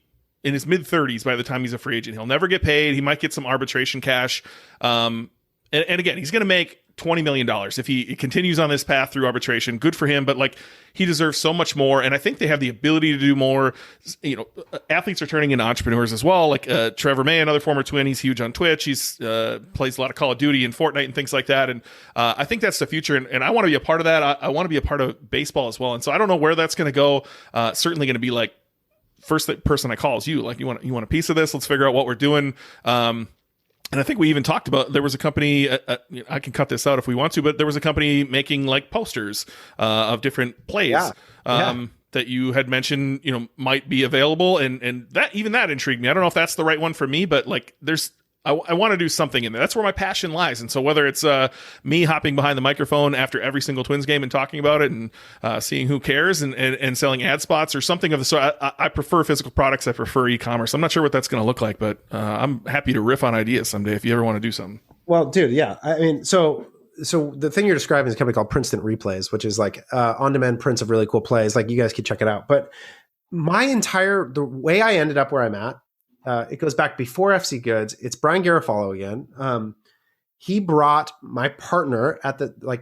in his mid 30s by the time he's a free agent. He'll never get paid. He might get some arbitration cash. And again, he's going to make $20 million if he continues on this path through arbitration. Good for him, but like he deserves so much more. And I think they have the ability to do more. Athletes are turning into entrepreneurs as well. Like Trevor May, another former Twin, he's huge on Twitch. He's plays a lot of Call of Duty and Fortnite and things like that. And I think that's the future. And I want to be a part of that. I want to be a part of baseball as well. And so I don't know where that's going to go. Certainly going to be like first person I call is you. Like you want a piece of this? Let's figure out what we're doing. And I think we even talked about, there was a company, I can cut this out if we want to, but there was a company making like posters of different plays that you had mentioned, might be available. And that intrigued me. I don't know if that's the right one for me, but like I want to do something in there. That's where my passion lies. And so whether it's me hopping behind the microphone after every single Twins game and talking about it and seeing who cares and selling ad spots or something of the sort, I prefer physical products. I prefer e-commerce. I'm not sure what that's going to look like, but I'm happy to riff on ideas someday if you ever want to do something. Well, dude, yeah. I mean, so the thing you're describing is a company called Princeton Replays, which is like on-demand prints of really cool plays. Like you guys could check it out. But the way I ended up where I'm at, it goes back before FC Goods. It's Brian Garofalo again. He brought my partner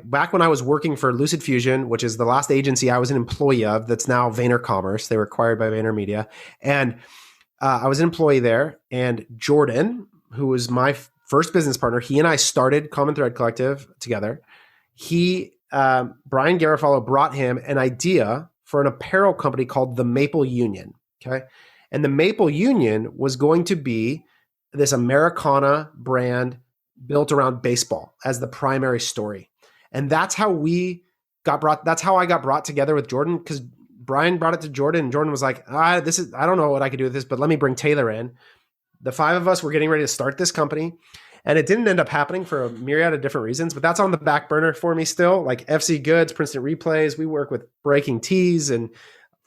back when I was working for Lucid Fusion, which is the last agency I was an employee of. That's now VaynerCommerce. They were acquired by VaynerMedia, and I was an employee there. And Jordan, who was my first business partner, he and I started Common Thread Collective together. Brian Garofalo brought him an idea for an apparel company called the Maple Union. Okay. And the Maple Union was going to be this Americana brand built around baseball as the primary story. And that's how that's how I got brought together with Jordan, because Brian brought it to Jordan and Jordan was like, I don't know what I could do with this, but let me bring Taylor in. The five of us were getting ready to start this company. And it didn't end up happening for a myriad of different reasons, but that's on the back burner for me still. Like FC Goods, Princeton Replays, we work with Breaking Tees and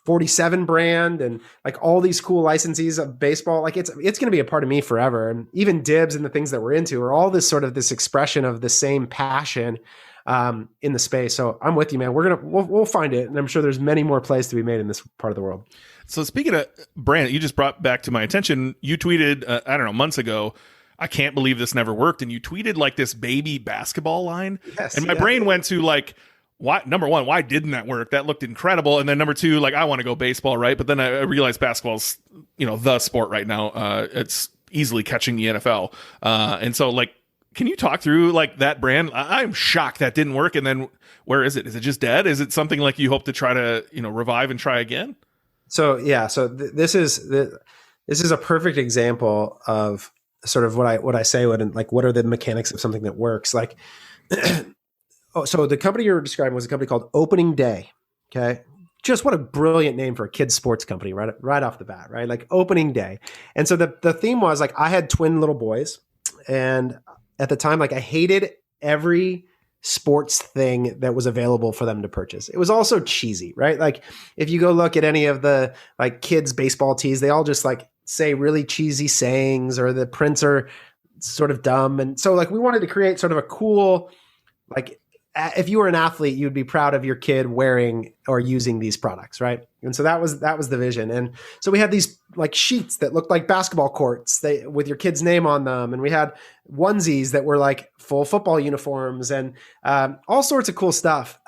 47 brand and like all these cool licensees of baseball. Like it's going to be a part of me forever. And even Dibs and the things that we're into are all this expression of the same passion in the space. So I'm with you, man. We'll find it. And I'm sure there's many more plays to be made in this part of the world. So speaking of brand, you just brought back to my attention, you tweeted, I don't know, months ago, I can't believe this never worked. And you tweeted like this baby basketball line. Yes, and my brain went to like, why, number one, why didn't that work? That looked incredible. And then number two, like I want to go baseball, right? But then I realized basketball's, the sport right now. It's easily catching the NFL. And so like, can you talk through like that brand? I'm shocked that didn't work. And then where is it? Is it just dead? Is it something like you hope to try to, revive and try again? So, yeah. So this is a perfect example of sort of what I say when, like, what are the mechanics of something that works? Like, so the company you're describing was a company called Opening Day. Okay. Just what a brilliant name for a kid's sports company, right off the bat, right? Like Opening Day. And so the theme was like, I had twin little boys. And at the time, like I hated every sports thing that was available for them to purchase. It was also cheesy, right? Like if you go look at any of the like kids baseball tees, they all just like say really cheesy sayings, or the prints are sort of dumb. And so like we wanted to create sort of a cool, like if you were an athlete, you'd be proud of your kid wearing or using these products, right? And so that was the vision. And so we had these like sheets that looked like basketball courts with your kid's name on them, and we had onesies that were like full football uniforms and all sorts of cool stuff.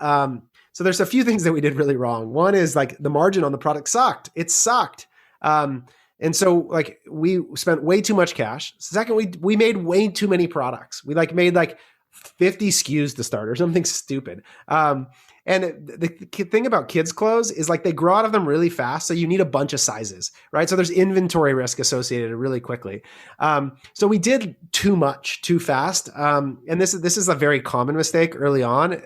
So there's a few things that we did really wrong. One is like the margin on the product sucked. It sucked. And so like we spent way too much cash. Second, we made way too many products. We like made like 50 SKUs to start or something stupid. And the thing about kids' clothes is like they grow out of them really fast. So you need a bunch of sizes, right? So there's inventory risk associated really quickly. So we did too much too fast. And this is a very common mistake early on,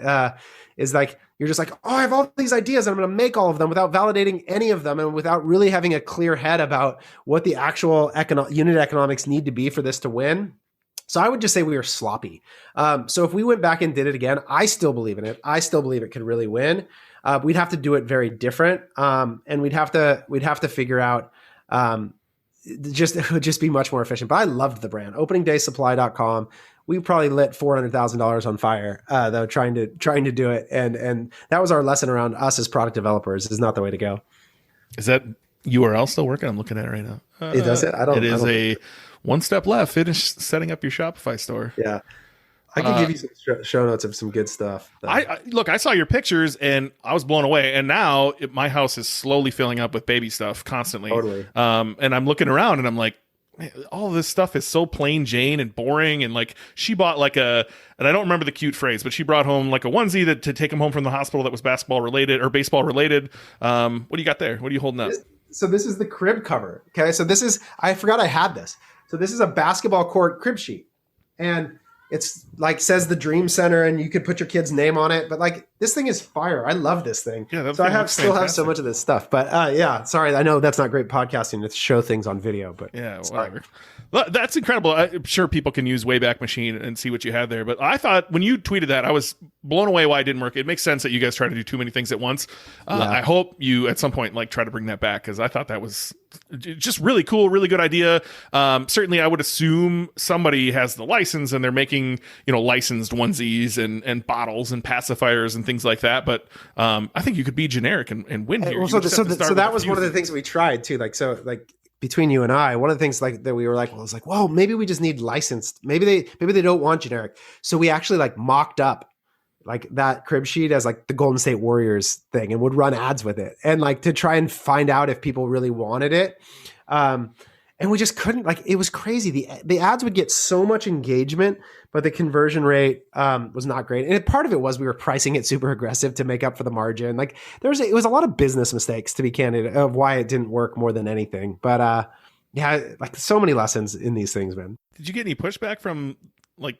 is like, you're just like, oh, I have all these ideas and I'm going to make all of them without validating any of them and without really having a clear head about what the actual unit economics need to be for this to win. So I would just say we were sloppy. So if we went back and did it again, I still believe in it. I still believe it could really win. We'd have to do it very different. And we'd have to figure out, it would just be much more efficient. But I loved the brand. openingdaysupply.com. We probably lit $400,000 on fire, though, trying to do it. And that was our lesson around us as product developers is not the way to go. Is that URL still working? I'm looking at it right now. It does it? It is one step left. Finish setting up your Shopify store. Yeah. I can give you some show notes of some good stuff. I saw your pictures and I was blown away. And now my house is slowly filling up with baby stuff constantly. Totally. And I'm looking around and I'm like, man, all of this stuff is so plain Jane and boring. And like she bought like and I don't remember the cute phrase, but she brought home like a onesie to take him home from the hospital that was basketball related or baseball related. What do you got there? What are you holding up? So this is the crib cover. Okay. So I forgot I had this. So this is a basketball court crib sheet. And it's like says the Dream Center and you could put your kid's name on it. But like this thing is fire. I love this thing. Yeah, so I still have so much of this stuff. But yeah, sorry. I know that's not great podcasting to show things on video, but yeah, whatever. That's incredible. I'm sure people can use Wayback Machine and see what you had there. But I thought when you tweeted that, I was blown away why it didn't work. It makes sense that you guys try to do too many things at once. I hope you at some point like try to bring that back because I thought that was just really cool, really good idea. Certainly, I would assume somebody has the license and they're making licensed onesies and bottles and pacifiers and things like that. But I think you could be generic and win here. So that was one of the things we tried too. Like between you and I, one of the things like that we were like, well, maybe we just need licensed. Maybe they don't want generic. So we actually like mocked up like that crib sheet as like the Golden State Warriors thing and would run ads with it and like to try and find out if people really wanted it. And we just couldn't, like, it was crazy. The ads would get so much engagement, but the conversion rate was not great. And part of it was we were pricing it super aggressive to make up for the margin. Like it was a lot of business mistakes, to be candid, of why it didn't work more than anything. But yeah, like so many lessons in these things, man. Did you get any pushback from like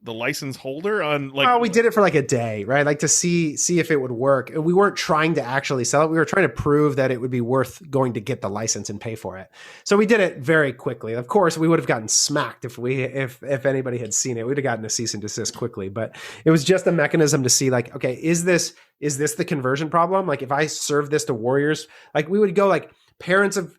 the license holder on like? Oh, we did it for like a day, right? Like to see if it would work. And we weren't trying to actually sell it. We were trying to prove that it would be worth going to get the license and pay for it. So we did it very quickly. Of course, we would have gotten smacked if anybody had seen it. We'd have gotten a cease and desist quickly. But it was just a mechanism to see like, okay, is this the conversion problem? Like if I serve this to Warriors, like we would go like parents of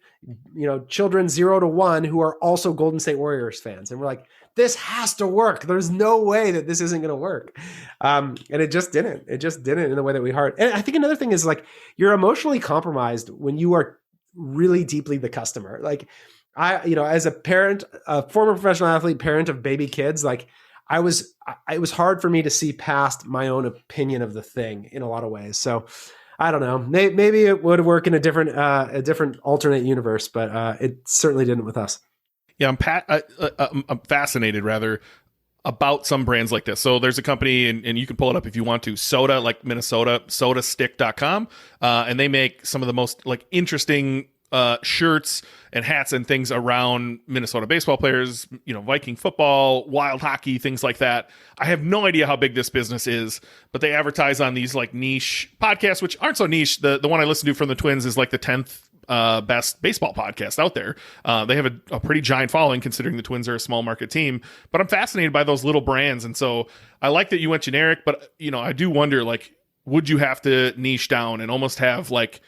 children 0 to 1 who are also Golden State Warriors fans, and we're like, this has to work. There's no way that this isn't going to work. And it just didn't. It just didn't in the way that we heard. And I think another thing is like, you're emotionally compromised when you are really deeply the customer. Like as a parent, a former professional athlete, parent of baby kids, like it was hard for me to see past my own opinion of the thing in a lot of ways. So I don't know, maybe it would work in a different alternate universe, but it certainly didn't with us. Yeah, I'm fascinated rather about some brands like this. So there's a company, and you can pull it up if you want to, Soda, like Minnesota, sodastick.com. And they make some of the most like interesting shirts and hats and things around Minnesota baseball players, Viking football, wild hockey, things like that. I have no idea how big this business is, but they advertise on these like niche podcasts, which aren't so niche. The one I listen to from the Twins is like the 10th best baseball podcast out there. They have a pretty giant following considering the Twins are a small market team, but I'm fascinated by those little brands. And so I like that you went generic, but I do wonder, like, would you have to niche down and almost have like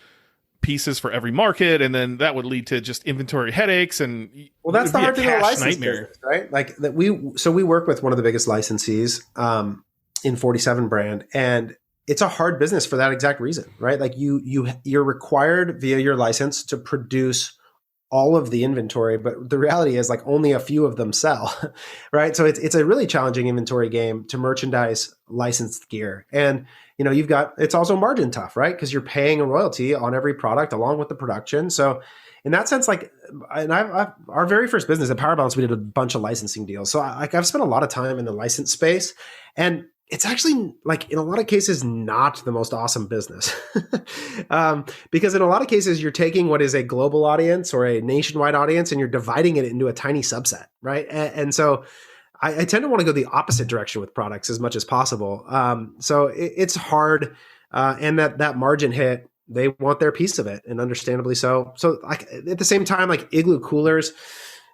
pieces for every market, and then that would lead to just inventory headaches. And well, that's the hard thing with license nightmare, business, right? Like that we work with one of the biggest licensees in 47 brand, and it's a hard business for that exact reason, right? Like you're required via your license to produce all of the inventory, but the reality is like only a few of them sell, right? So it's a really challenging inventory game to merchandise licensed gear. And it's also margin tough, right? Because you're paying a royalty on every product along with the production. So in that sense, like, and our very first business at Power Balance, we did a bunch of licensing deals. So I've spent a lot of time in the license space, and it's actually, like, in a lot of cases, not the most awesome business. Because in a lot of cases, you're taking what is a global audience or a nationwide audience and you're dividing it into a tiny subset, right? And so I tend to want to go the opposite direction with products as much as possible. So it's hard. And that margin hit, they want their piece of it, and understandably so. So like, at the same time, like Igloo Coolers,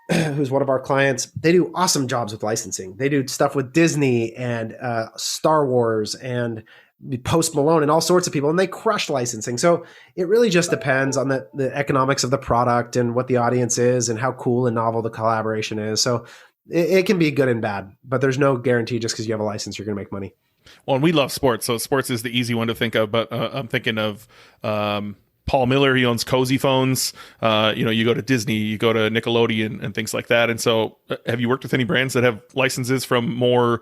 who's one of our clients, they do awesome jobs with licensing. They do stuff with Disney and Star Wars and Post Malone and all sorts of people, and they crush licensing. So it really just depends on the economics of the product and what the audience is and how cool and novel the collaboration is. So it can be good and bad, but there's no guarantee just because you have a license you're going to make money. Well, and we love sports, so sports is the easy one to think of, but I'm thinking of Paul Miller. He owns Cozy Phones. You go to Disney, you go to Nickelodeon and things like that. And so have you worked with any brands that have licenses from more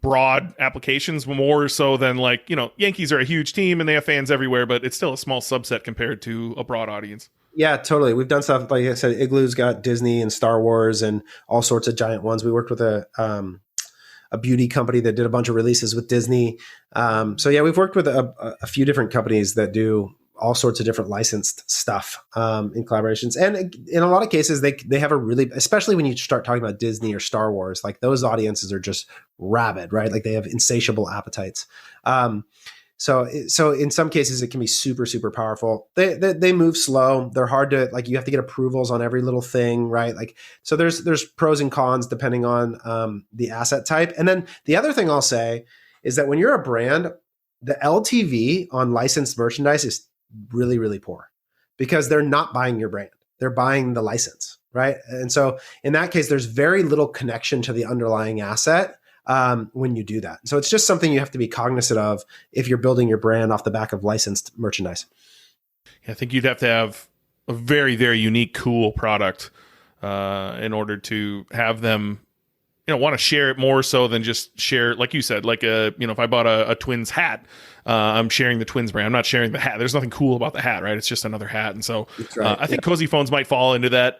broad applications, more so than like, Yankees are a huge team and they have fans everywhere, but it's still a small subset compared to a broad audience? Yeah, totally. We've done stuff, like I said, Igloo's got Disney and Star Wars and all sorts of giant ones. We worked with a beauty company that did a bunch of releases with Disney. So yeah, we've worked with a few different companies that do all sorts of different licensed stuff in collaborations. And in a lot of cases, they have a really, especially when you start talking about Disney or Star Wars, like those audiences are just rabid, right? Like they have insatiable appetites. So in some cases, it can be super, super powerful. They move slow. They're hard to, like, you have to get approvals on every little thing, right? Like, so there's pros and cons depending on the asset type. And then the other thing I'll say is that when you're a brand, the LTV on licensed merchandise is really, really poor because they're not buying your brand. They're buying the license, right? And so in that case, there's very little connection to the underlying asset when you do that. So it's just something you have to be cognizant of if you're building your brand off the back of licensed merchandise. I think you'd have to have a very, very unique, cool product in order to have them want to share it more so than just share, like you said, like if I bought a Twins hat, I'm sharing the Twins brand. I'm not sharing the hat. There's nothing cool about the hat, right? It's just another hat. And so right. I think Cozy Phones might fall into that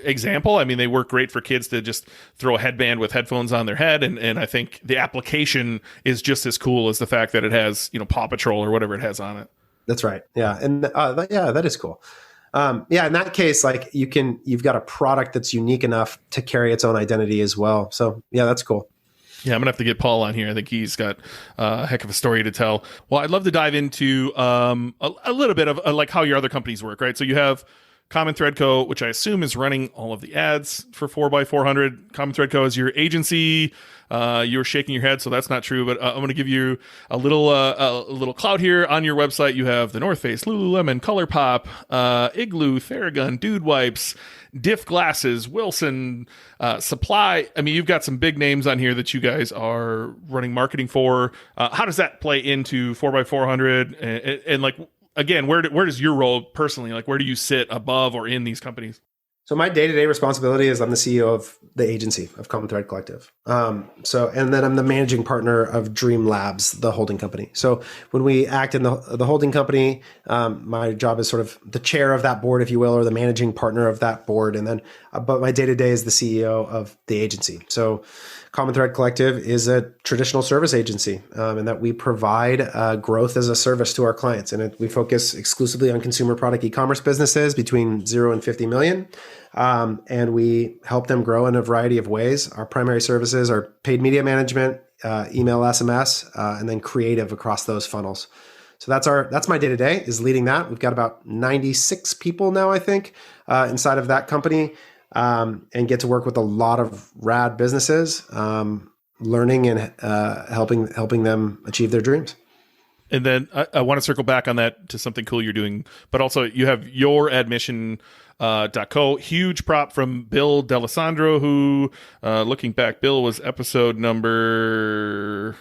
example. I mean, they work great for kids to just throw a headband with headphones on their head. And I think the application is just as cool as the fact that it has, Paw Patrol or whatever it has on it. That's right. Yeah. And that is cool. In that case, like you've got a product that's unique enough to carry its own identity as well. So yeah, that's cool. Yeah, I'm gonna have to get Paul on here. I think he's got a heck of a story to tell. Well, I'd love to dive into a little bit of like how your other companies work, right? So you have Common Thread Co., which I assume is running all of the ads for 4x400. Common Thread Co. is your agency. You're shaking your head, so that's not true. But I'm going to give you a little clout here. On your website, you have the North Face, Lululemon, ColourPop, Igloo, Theragun, Dude Wipes, Diff Glasses, Wilson, Supply. I mean, you've got some big names on here that you guys are running marketing for. How does that play into 4x400? And like, again, where does your role personally, like, where do you sit above or in these companies? So my day-to-day responsibility is I'm the CEO of the agency of Common Thread Collective. And then I'm the managing partner of Dream Labs, the holding company. So when we act in the holding company, my job is sort of the chair of that board, if you will, or the managing partner of that board. And then, but my day-to-day is the CEO of the agency. So Common Thread Collective is a traditional service agency, in that we provide growth as a service to our clients. And we focus exclusively on consumer product e-commerce businesses between 0 and 50 million. And we help them grow in a variety of ways. Our primary services are paid media management, email, SMS, and then creative across those funnels. So that's my day-to-day, is leading that. We've got about 96 people now, I think, inside of that company. And get to work with a lot of rad businesses, learning and helping them achieve their dreams. And then I want to circle back on that to something cool you're doing, but also you have your admission .co. Huge prop from Bill D'Alessandro, who, looking back, Bill was episode number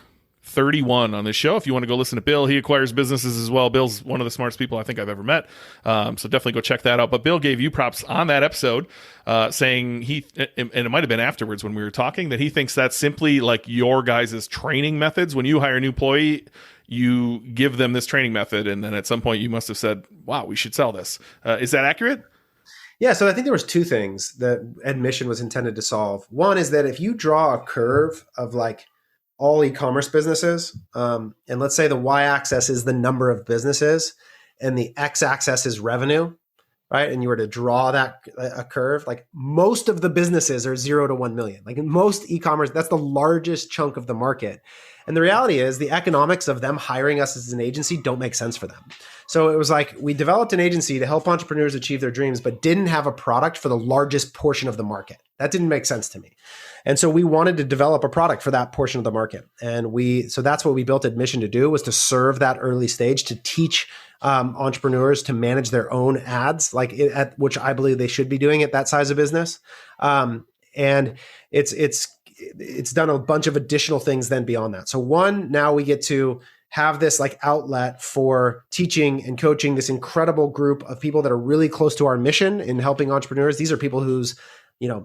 31 on this show. If you want to go listen to Bill, he acquires businesses as well. Bill's one of the smartest people I think I've ever met. So definitely go check that out. But Bill gave you props on that episode, saying and it might have been afterwards when we were talking, that he thinks that's simply like your guys' training methods. When you hire a new employee, you give them this training method, and then at some point you must have said, wow, we should sell this. Is that accurate? Yeah, so I think there was two things that admission was intended to solve. One is that if you draw a curve of like all e-commerce businesses, and let's say the y-axis is the number of businesses and the x-axis is revenue, right? And you were to draw a curve, like most of the businesses are 0 to 1 million. Like in most e-commerce, that's the largest chunk of the market. And the reality is the economics of them hiring us as an agency don't make sense for them. So it was like we developed an agency to help entrepreneurs achieve their dreams, but didn't have a product for the largest portion of the market. That didn't make sense to me. And so we wanted to develop a product for that portion of the market. And so that's what we built Admission to do, was to serve that early stage, to teach entrepreneurs to manage their own ads, which I believe they should be doing at that size of business. And it's done a bunch of additional things then beyond that. So one, now we get to have this like outlet for teaching and coaching this incredible group of people that are really close to our mission in helping entrepreneurs. These are people whose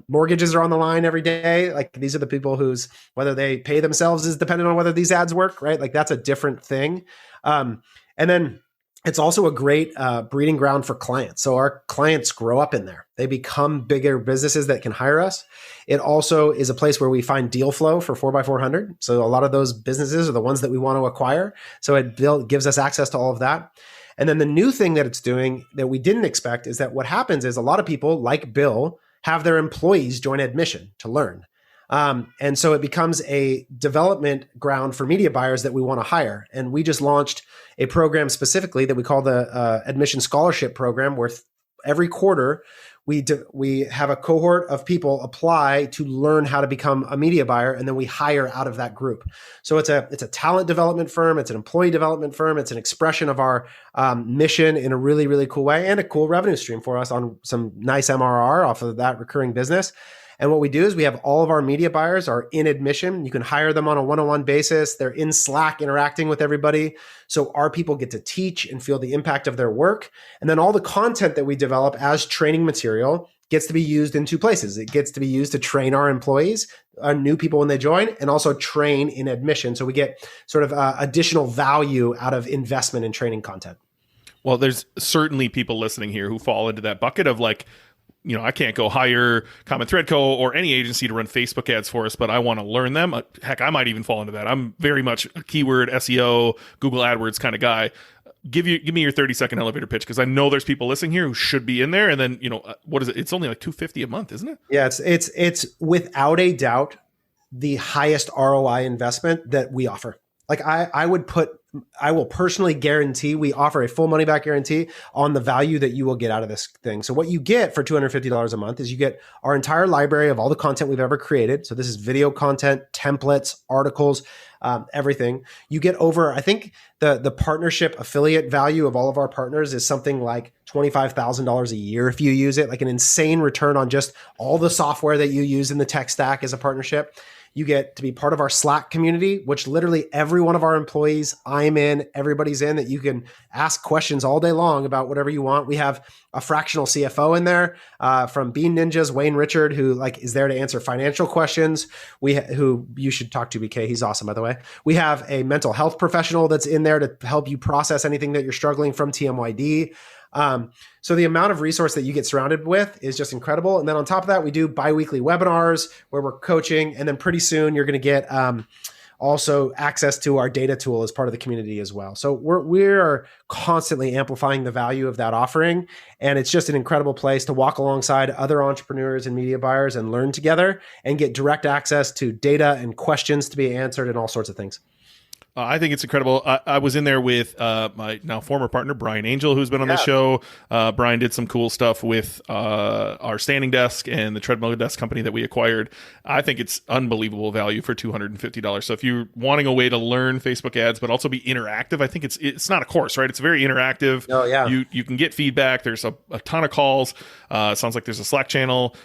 mortgages are on the line every day. Like these are the people whose, whether they pay themselves is dependent on whether these ads work, right? Like that's a different thing. And then it's also a great breeding ground for clients. So our clients grow up in there. They become bigger businesses that can hire us. It also is a place where we find deal flow for 4x400. So a lot of those businesses are the ones that we want to acquire. So it gives us access to all of that. And then the new thing that it's doing that we didn't expect is that what happens is a lot of people like Bill have their employees join Admission to learn. And so it becomes a development ground for media buyers that we want to hire. And we just launched a program specifically that we call the Admission Scholarship Program, where every quarter we have a cohort of people apply to learn how to become a media buyer, and then we hire out of that group. So it's a talent development firm, it's an employee development firm, it's an expression of our mission in a really, really cool way, and a cool revenue stream for us on some nice MRR off of that recurring business. And what we do is we have all of our media buyers are in Admission. You can hire them on a one-on-one basis. They're in Slack interacting with everybody. So our people get to teach and feel the impact of their work. And then all the content that we develop as training material gets to be used in two places. It gets to be used to train our employees, our new people when they join, and also train in Admission. So we get sort of additional value out of investment in training content. Well, there's certainly people listening here who fall into that bucket of like, I can't go hire Common Thread Co. or any agency to run Facebook ads for us, but I want to learn them. Heck, I might even fall into that. I'm very much a keyword SEO, Google AdWords kind of guy. Give me your 30-second elevator pitch, because I know there's people listening here who should be in there. And then, what is it? It's only like $250 a month, isn't it? Yeah, it's without a doubt the highest ROI investment that we offer. Like I will personally guarantee, we offer a full money back guarantee on the value that you will get out of this thing. So what you get for $250 a month is you get our entire library of all the content we've ever created. So this is video content, templates, articles, everything. You get over, I think the partnership affiliate value of all of our partners is something like $25,000 a year if you use it, like an insane return on just all the software that you use in the tech stack as a partnership. You get to be part of our Slack community, which literally every one of our employees, I'm in, everybody's in, that you can ask questions all day long about whatever you want. We have a fractional CFO in there from Bean Ninjas, Wayne Richard, who is there to answer financial questions. Who you should talk to, BK. He's awesome, by the way. We have a mental health professional that's in there to help you process anything that you're struggling from TMYD. So the amount of resource that you get surrounded with is just incredible. And then on top of that, we do bi-weekly webinars where we're coaching. And then pretty soon you're going to get also access to our data tool as part of the community as well. So we're constantly amplifying the value of that offering. And it's just an incredible place to walk alongside other entrepreneurs and media buyers and learn together and get direct access to data and questions to be answered and all sorts of things. I think it's incredible. I was in there with my now former partner, Brian Angel, who's been on the show. Brian did some cool stuff with our standing desk and the treadmill desk company that we acquired. I think it's unbelievable value for $250. So if you're wanting a way to learn Facebook ads, but also be interactive, I think it's not a course, right? It's very interactive. Oh, yeah. You can get feedback. There's a ton of calls. It sounds like there's a Slack channel,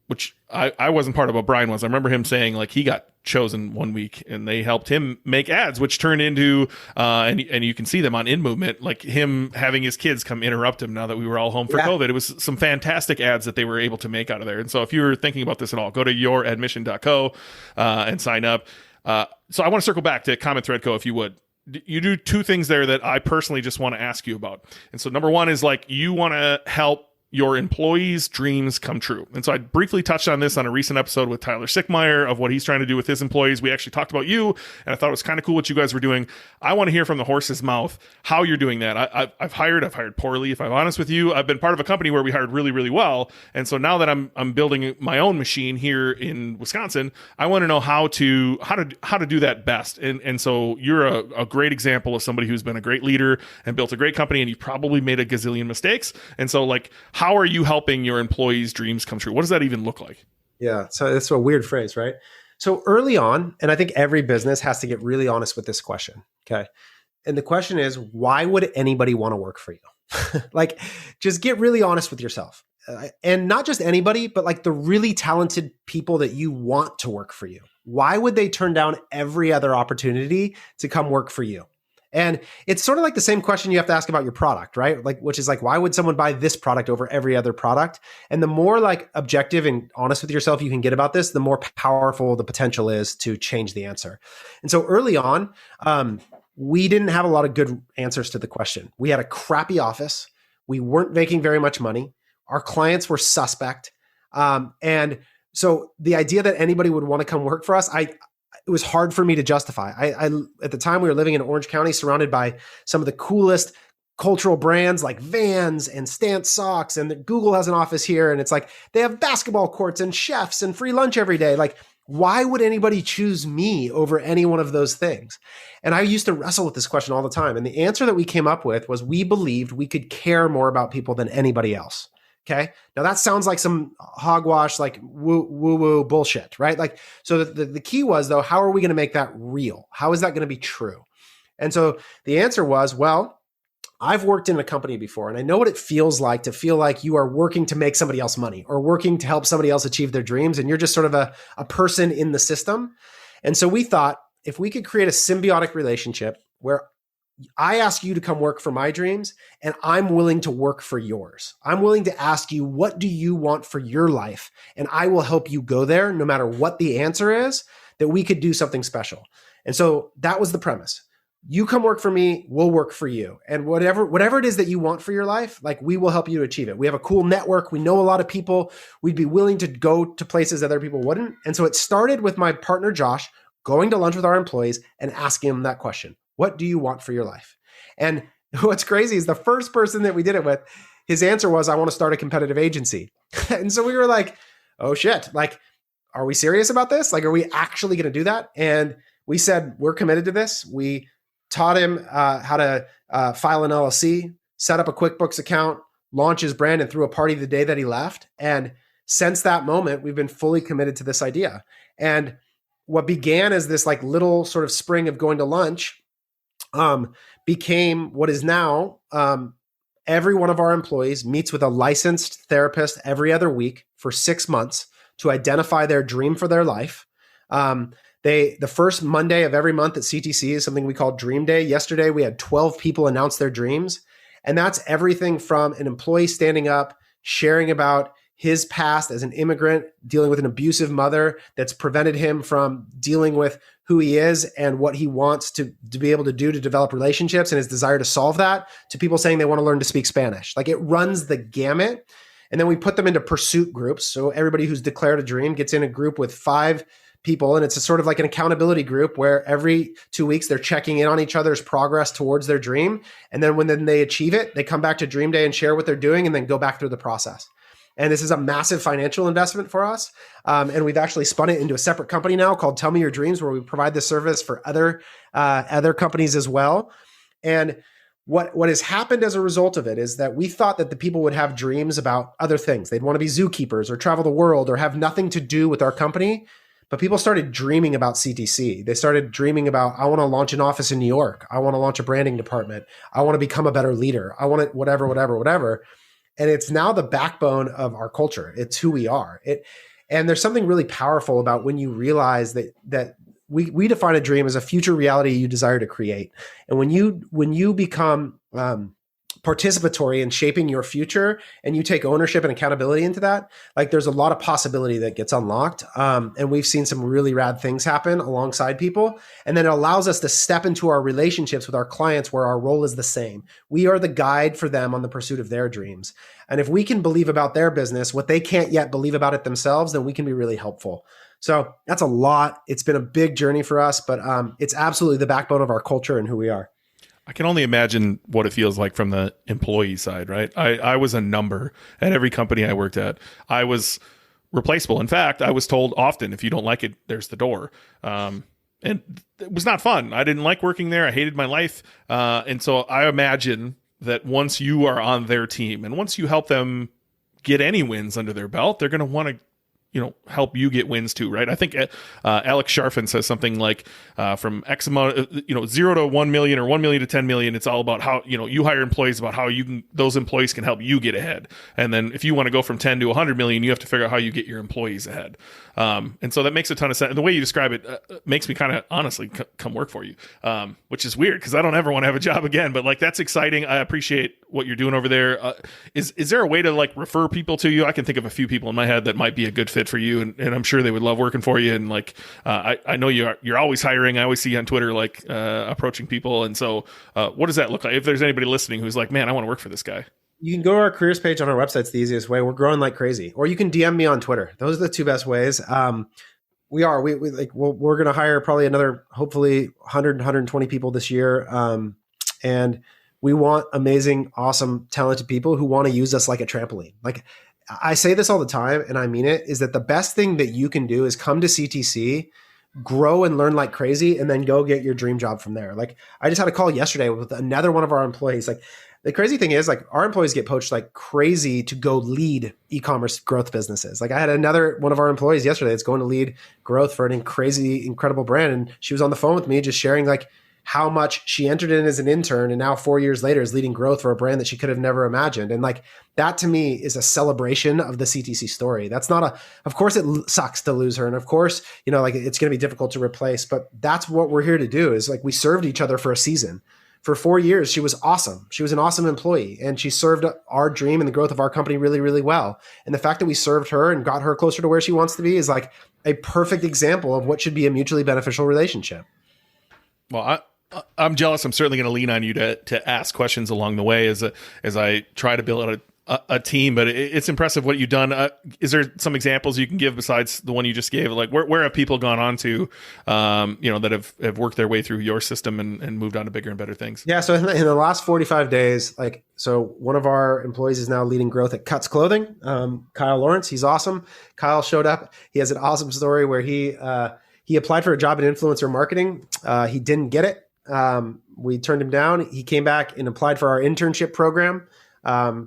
which I wasn't part of, but Brian was. I remember him saying like he got chosen one week and they helped him make ads, which turned into and you can see them on InMovement, like him having his kids come interrupt him now that we were all home for COVID. It was some fantastic ads that they were able to make out of there. And so if you're thinking about this at all, go to youradmission.co and sign up. So I want to circle back to Comment Thread Co. if you would. You do two things there that I personally just want to ask you about. And so number one is like you want to help your employees' dreams come true. And so I briefly touched on this on a recent episode with Tyler Sickmeyer of what he's trying to do with his employees. We actually talked about you, and I thought it was kind of cool what you guys were doing. I want to hear from the horse's mouth how you're doing that. I've hired poorly, if I'm honest with you. I've been part of a company where we hired really, really well. And so now that I'm building my own machine here in Wisconsin, I want to know how to do that best. And so you're a great example of somebody who's been a great leader and built a great company, and you've probably made a gazillion mistakes. And so like, how are you helping your employees' dreams come true? What does that even look like? Yeah. So it's a weird phrase, right? So early on, and I think every business has to get really honest with this question. Okay. And the question is, why would anybody want to work for you? Like, just get really honest with yourself. And not just anybody, but like the really talented people that you want to work for you. Why would they turn down every other opportunity to come work for you? And it's sort of like the same question you have to ask about your product, right? Like, which is like, why would someone buy this product over every other product? And the more like objective and honest with yourself you can get about this, the more powerful the potential is to change the answer. And so early on, we didn't have a lot of good answers to the question. We had a crappy office. We weren't making very much money. Our clients were suspect. And so the idea that anybody would want to come work for us, it was hard for me to justify. I at the time we were living in Orange County, surrounded by some of the coolest cultural brands like Vans and Stance socks, and Google has an office here, and it's like they have basketball courts and chefs and free lunch every day. Like, why would anybody choose me over any one of those things? And I used to wrestle with this question all the time. And the answer that we came up with was we believed we could care more about people than anybody else. Okay. Now that sounds like some hogwash, like woo bullshit, right? Like, so the key was though, how are we going to make that real? How is that going to be true? And so the answer was, well, I've worked in a company before and I know what it feels like to feel like you are working to make somebody else money or working to help somebody else achieve their dreams. And you're just sort of a person in the system. And so we thought if we could create a symbiotic relationship where I ask you to come work for my dreams and I'm willing to work for yours. I'm willing to ask you, what do you want for your life? And I will help you go there no matter what the answer is, that we could do something special. And so that was the premise. You come work for me, we'll work for you. And whatever it is that you want for your life, like we will help you to achieve it. We have a cool network. We know a lot of people. We'd be willing to go to places that other people wouldn't. And so it started with my partner, Josh, going to lunch with our employees and asking them that question. What do you want for your life? And what's crazy is the first person that we did it with, his answer was, I want to start a competitive agency. And so we were like, oh shit, like, are we serious about this? Like, are we actually going to do that? And we said, we're committed to this. We taught him how to file an LLC, set up a QuickBooks account, launch his brand, and threw a party the day that he left. And since that moment, we've been fully committed to this idea. And what began as this like little sort of spring of going to lunch became what is now every one of our employees meets with a licensed therapist every other week for 6 months to identify their dream for their life. The first Monday of every month at CTC is something we call Dream Day. Yesterday, we had 12 people announce their dreams. And that's everything from an employee standing up, sharing about his past as an immigrant, dealing with an abusive mother that's prevented him from dealing with who he is and what he wants to be able to do to develop relationships and his desire to solve that, to people saying they want to learn to speak Spanish. Like, it runs the gamut. And then we put them into pursuit groups. So everybody who's declared a dream gets in a group with 5 people. And it's a sort of like an accountability group where every 2 weeks they're checking in on each other's progress towards their dream. And then when they achieve it, they come back to Dream Day and share what they're doing and then go back through the process. And this is a massive financial investment for us. And we've actually spun it into a separate company now called Tell Me Your Dreams, where we provide this service for other companies as well. And what has happened as a result of it is that we thought that the people would have dreams about other things. They'd want to be zookeepers or travel the world or have nothing to do with our company. But people started dreaming about CTC. They started dreaming about, I want to launch an office in New York. I want to launch a branding department. I want to become a better leader. I want to whatever. And it's now the backbone of our culture. It's who we are. And there's something really powerful about when you realize that we define a dream as a future reality you desire to create. And when you become participatory in shaping your future and you take ownership and accountability into that, like there's a lot of possibility that gets unlocked. And we've seen some really rad things happen alongside people. And then it allows us to step into our relationships with our clients where our role is the same. We are the guide for them on the pursuit of their dreams. And if we can believe about their business, what they can't yet believe about it themselves, then we can be really helpful. So that's a lot. It's been a big journey for us, but it's absolutely the backbone of our culture and who we are. I can only imagine what it feels like from the employee side, right? I was a number at every company I worked at. I was replaceable. In fact, I was told often, if you don't like it, there's the door. And it was not fun. I didn't like working there. I hated my life. And so I imagine that once you are on their team and once you help them get any wins under their belt, they're going to want to help you get wins too, right? I think Alex Sharfin says something like from X amount, 0 to 1 million or 1 million to 10 million. It's all about how, you hire employees about how those employees can help you get ahead. And then if you want to go from 10 to 100 million, you have to figure out how you get your employees ahead. And so that makes a ton of sense. And the way you describe it makes me kind of honestly come work for you, which is weird because I don't ever want to have a job again, but like, that's exciting. I appreciate what you're doing over there. Is there a way to like refer people to you? I can think of a few people in my head that might be a good fit for you, and I'm sure they would love working for you. And like, I know you're always hiring. I always see you on Twitter, like approaching people. And so what does that look like? If there's anybody listening who's like, man, I want to work for this guy. You can go to our careers page on our website. It's the easiest way. We're growing like crazy. Or you can DM me on Twitter. Those are the two best ways. We're going to hire probably another, hopefully 100, 120 people this year. And we want amazing, awesome, talented people who want to use us like a trampoline. Like I say this all the time, and I mean it, is that the best thing that you can do is come to CTC, grow and learn like crazy, and then go get your dream job from there. Like I just had a call yesterday with another one of our employees. Like the crazy thing is, like our employees get poached like crazy to go lead e-commerce growth businesses. Like I had another one of our employees yesterday that's going to lead growth for an incredible brand. And she was on the phone with me just sharing like how much she entered in as an intern and now 4 years later is leading growth for a brand that she could have never imagined. And like that to me is a celebration of the CTC story. That's not of course it sucks to lose her. And of course, like it's going to be difficult to replace, but that's what we're here to do is like we served each other for a season. For 4 years, she was awesome. She was an awesome employee and she served our dream and the growth of our company really, really well. And the fact that we served her and got her closer to where she wants to be is like a perfect example of what should be a mutually beneficial relationship. Well, I'm jealous. I'm certainly going to lean on you to ask questions along the way as I try to build out a team. But it's impressive what you've done. Is there some examples you can give besides the one you just gave? Like where have people gone on to, that have worked their way through your system and moved on to bigger and better things? Yeah. So in the last 45 days, one of our employees is now leading growth at Cuts Clothing. Kyle Lawrence, he's awesome. Kyle showed up. He has an awesome story where he applied for a job in influencer marketing. He didn't get it. We turned him down. He came back and applied for our internship program.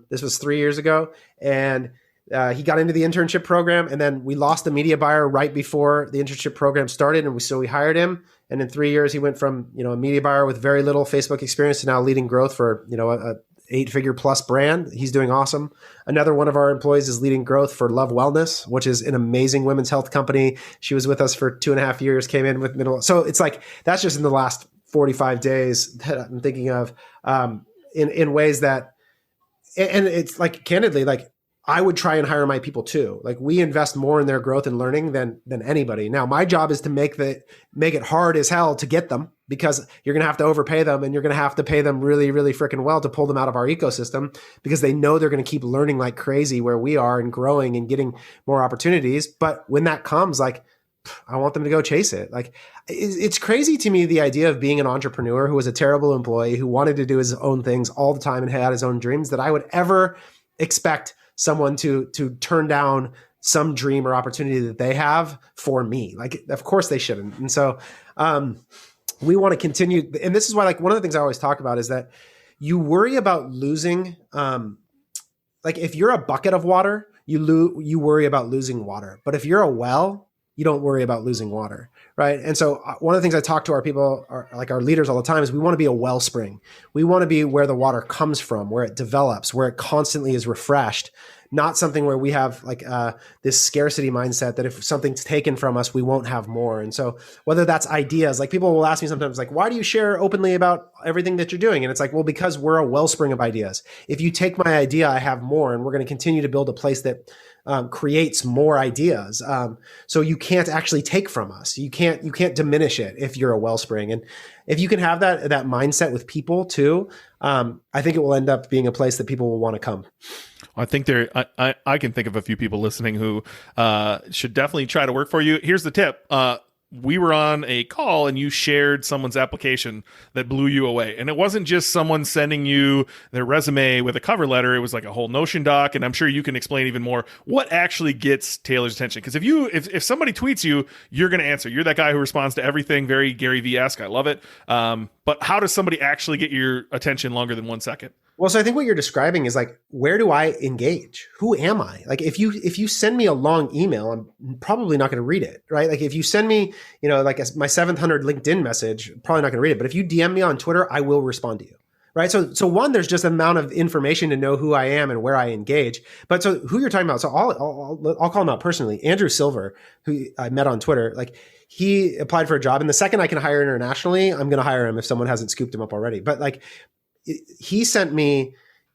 This was 3 years ago, and he got into the internship program, and then we lost the media buyer right before the internship program started, and we hired him. And in 3 years, he went from a media buyer with very little Facebook experience to now leading growth for a 8-figure plus brand. He's doing awesome. Another one of our employees is leading growth for Love Wellness, which is an amazing women's health company. She was with us for 2.5 years, came in with middle. So it's like that's just in the last 45 days that I'm thinking of in ways that, and it's like candidly, like I would try and hire my people too. Like we invest more in their growth and learning than anybody. Now my job is to make it hard as hell to get them, because you're going to have to overpay them and you're going to have to pay them really, really freaking well to pull them out of our ecosystem, because they know they're going to keep learning like crazy where we are and growing and getting more opportunities. But when that comes, like, I want them to go chase it. Like it's crazy to me, the idea of being an entrepreneur who was a terrible employee, who wanted to do his own things all the time and had his own dreams, that I would ever expect someone to turn down some dream or opportunity that they have for me. Like, of course they shouldn't. And so we want to continue. And this is why, like, one of the things I always talk about is that you worry about losing. Like, if you're a bucket of water, you worry about losing water. But if you're a well, you don't worry about losing water, right? And so one of the things I talk to our people, our leaders all the time, is we want to be a wellspring. We want to be where the water comes from, where it develops, where it constantly is refreshed, not something where we have like this scarcity mindset that if something's taken from us, we won't have more. And so whether that's ideas, like people will ask me sometimes, like, why do you share openly about everything that you're doing? And it's like, well, because we're a wellspring of ideas. If you take my idea, I have more, and we're going to continue to build a place that creates more ideas. So you can't actually take from us. You can't diminish it if you're a wellspring. And if you can have that mindset with people too, I think it will end up being a place that people will want to come. I think I can think of a few people listening who should definitely try to work for you. Here's the tip. We were on a call and you shared someone's application that blew you away. And it wasn't just someone sending you their resume with a cover letter. It was like a whole Notion doc. And I'm sure you can explain even more what actually gets Taylor's attention. Because if somebody tweets you, you're going to answer. You're that guy who responds to everything, very Gary Vee-esque. I love it. But how does somebody actually get your attention longer than 1 second? Well, so I think what you're describing is like, where do I engage? Who am I? Like, if you send me a long email, I'm probably not going to read it, right? Like, if you send me, like my 700 LinkedIn message, probably not going to read it. But if you DM me on Twitter, I will respond to you, right? So one, there's just an amount of information to know who I am and where I engage. But so who you're talking about? So I'll call him out personally. Andrew Silver, who I met on Twitter, like, he applied for a job, and the second I can hire internationally, I'm going to hire him if someone hasn't scooped him up already. But like, he sent me,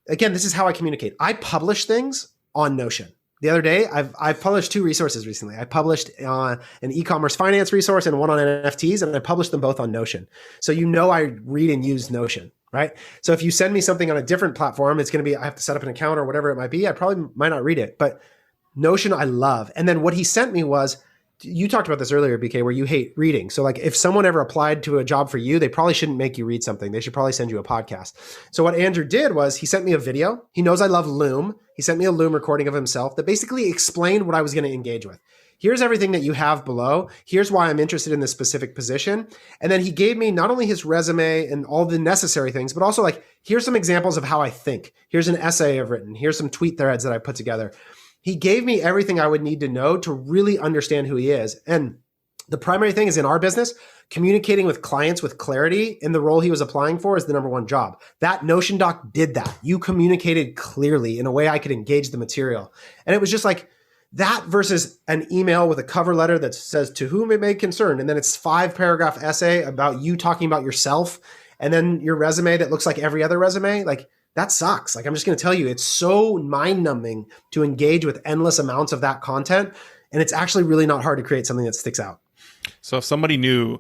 again, this is how I communicate. I publish things on Notion. The other day, I've published 2 resources recently. I published an e-commerce finance resource and one on NFTs, and I published them both on Notion. So I read and use Notion, right? So if you send me something on a different platform, it's going to be, I have to set up an account or whatever it might be. I probably might not read it, but Notion I love. And then what he sent me was, you talked about this earlier, BK, where you hate reading. So like, if someone ever applied to a job for you, they probably shouldn't make you read something. They should probably send you a podcast. So what Andrew did was he sent me a video. He knows I love Loom. He sent me a Loom recording of himself that basically explained what I was going to engage with. Here's everything that you have below. Here's why I'm interested in this specific position. And then he gave me not only his resume and all the necessary things, but also like, here's some examples of how I think. Here's an essay I've written. Here's some tweet threads that I put together. He gave me everything I would need to know to really understand who he is. And the primary thing is, in our business, communicating with clients with clarity in the role he was applying for is the number one job. That Notion doc did that. You communicated clearly in a way I could engage the material. And it was just like that versus an email with a cover letter that says, to whom it may concern. And then it's 5-paragraph essay about you talking about yourself. And then your resume that looks like every other resume. Like, that sucks. Like, I'm just going to tell you, it's so mind numbing to engage with endless amounts of that content. And it's actually really not hard to create something that sticks out. So if somebody knew,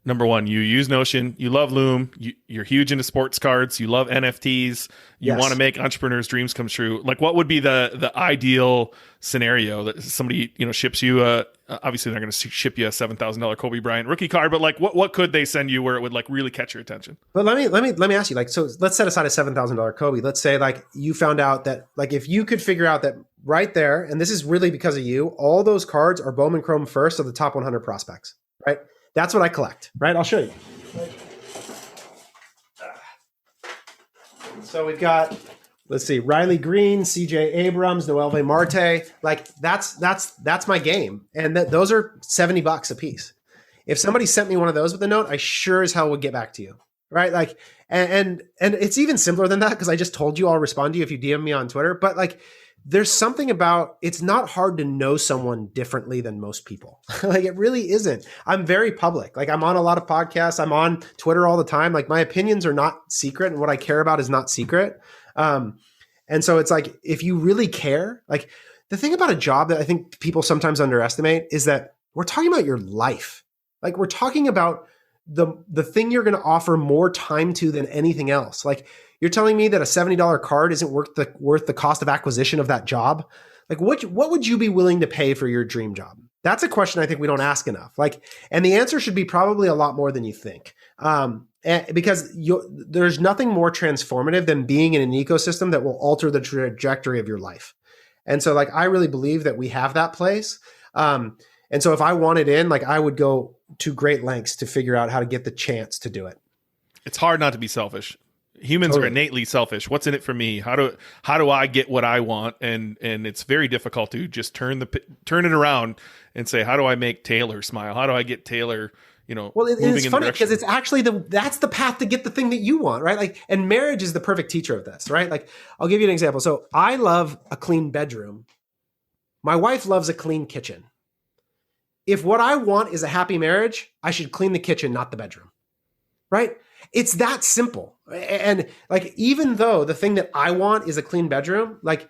number one, you use Notion, you love Loom, you're huge into sports cards, you love NFTs, you want to make entrepreneurs' dreams come true. Like, what would be the ideal scenario that somebody, ships you obviously they're going to ship you a $7,000 Kobe Bryant rookie card, but like, what could they send you where it would like really catch your attention? But let me ask you, like, so let's set aside a $7,000 Kobe. Let's say like you found out that, like, if you could figure out that right there, and this is really because of you, all those cards are Bowman Chrome first of the top 100 prospects, right? That's what I collect, right? I'll show you. So we've got, let's see, Riley Green, CJ Abrams, Noelve Marte. Like, that's my game. And those are $70 a piece. If somebody sent me one of those with a note, I sure as hell would get back to you. Right. Like, and it's even simpler than that, because I just told you I'll respond to you if you DM me on Twitter. But like, there's something about, it's not hard to know someone differently than most people. Like, it really isn't. I'm very public. Like, I'm on a lot of podcasts. I'm on Twitter all the time. Like, my opinions are not secret, and what I care about is not secret. And so it's like, if you really care, like, the thing about a job that I think people sometimes underestimate is that we're talking about your life. Like, we're talking about the thing you're going to offer more time to than anything else. Like, you're telling me that a $70 card isn't worth the cost of acquisition of that job? Like, what would you be willing to pay for your dream job? That's a question I think we don't ask enough. Like, and the answer should be probably a lot more than you think. Because there's nothing more transformative than being in an ecosystem that will alter the trajectory of your life. And so like, I really believe that we have that place. And so if I wanted in, like I would go to great lengths to figure out how to get the chance to do it. It's hard not to be selfish. Humans are innately selfish. What's in it for me? How do I get what I want? And it's very difficult to just turn it around and say, how do I make Taylor smile? How do I get Taylor, well, it's funny because it's actually that's the path to get the thing that you want, right? Like, and marriage is the perfect teacher of this, right? Like, I'll give you an example. So I love a clean bedroom. My wife loves a clean kitchen. If what I want is a happy marriage, I should clean the kitchen, not the bedroom, right? It's that simple. And like, even though the thing that I want is a clean bedroom, like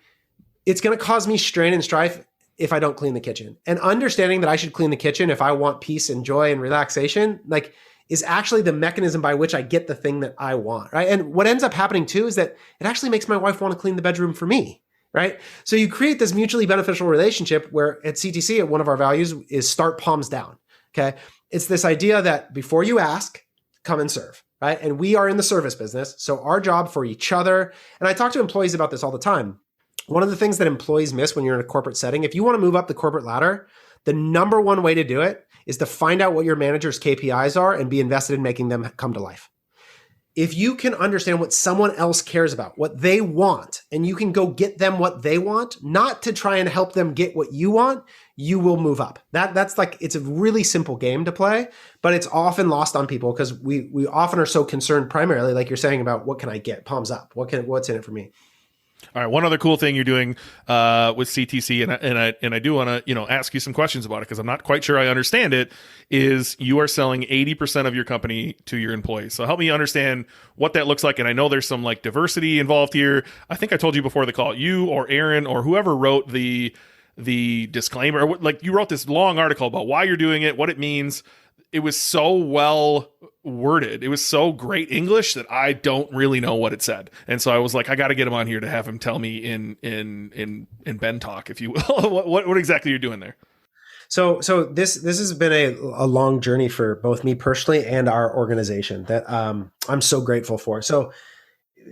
it's going to cause me strain and strife if I don't clean the kitchen. And understanding that I should clean the kitchen if I want peace and joy and relaxation, like is actually the mechanism by which I get the thing that I want, right? And what ends up happening too is that it actually makes my wife want to clean the bedroom for me. Right. So you create this mutually beneficial relationship where at CTC, one of our values is start palms down. Okay. It's this idea that before you ask, come and serve. Right. And we are in the service business. So our job for each other, and I talk to employees about this all the time. One of the things that employees miss when you're in a corporate setting, if you want to move up the corporate ladder, the number one way to do it is to find out what your manager's KPIs are and be invested in making them come to life. If you can understand what someone else cares about, what they want, and you can go get them what they want, not to try and help them get what you want, you will move up. That's like, it's a really simple game to play, but it's often lost on people because we often are so concerned primarily, like you're saying, about what can I get? Palms up. What's in it for me? All right. One other cool thing you're doing with CTC, and I do want to ask you some questions about it because I'm not quite sure I understand it. Is you are selling 80% of your company to your employees. So help me understand what that looks like. And I know there's some like diversity involved here. I think I told you before the call, you or Aaron or whoever wrote the disclaimer, like you wrote this long article about why you're doing it, what it means. It was so well worded. It was so great English that I don't really know what it said. And so I was like, I got to get him on here to have him tell me in Ben talk, if you will, what exactly you're doing there. So this has been a long journey for both me personally and our organization that I'm so grateful for. So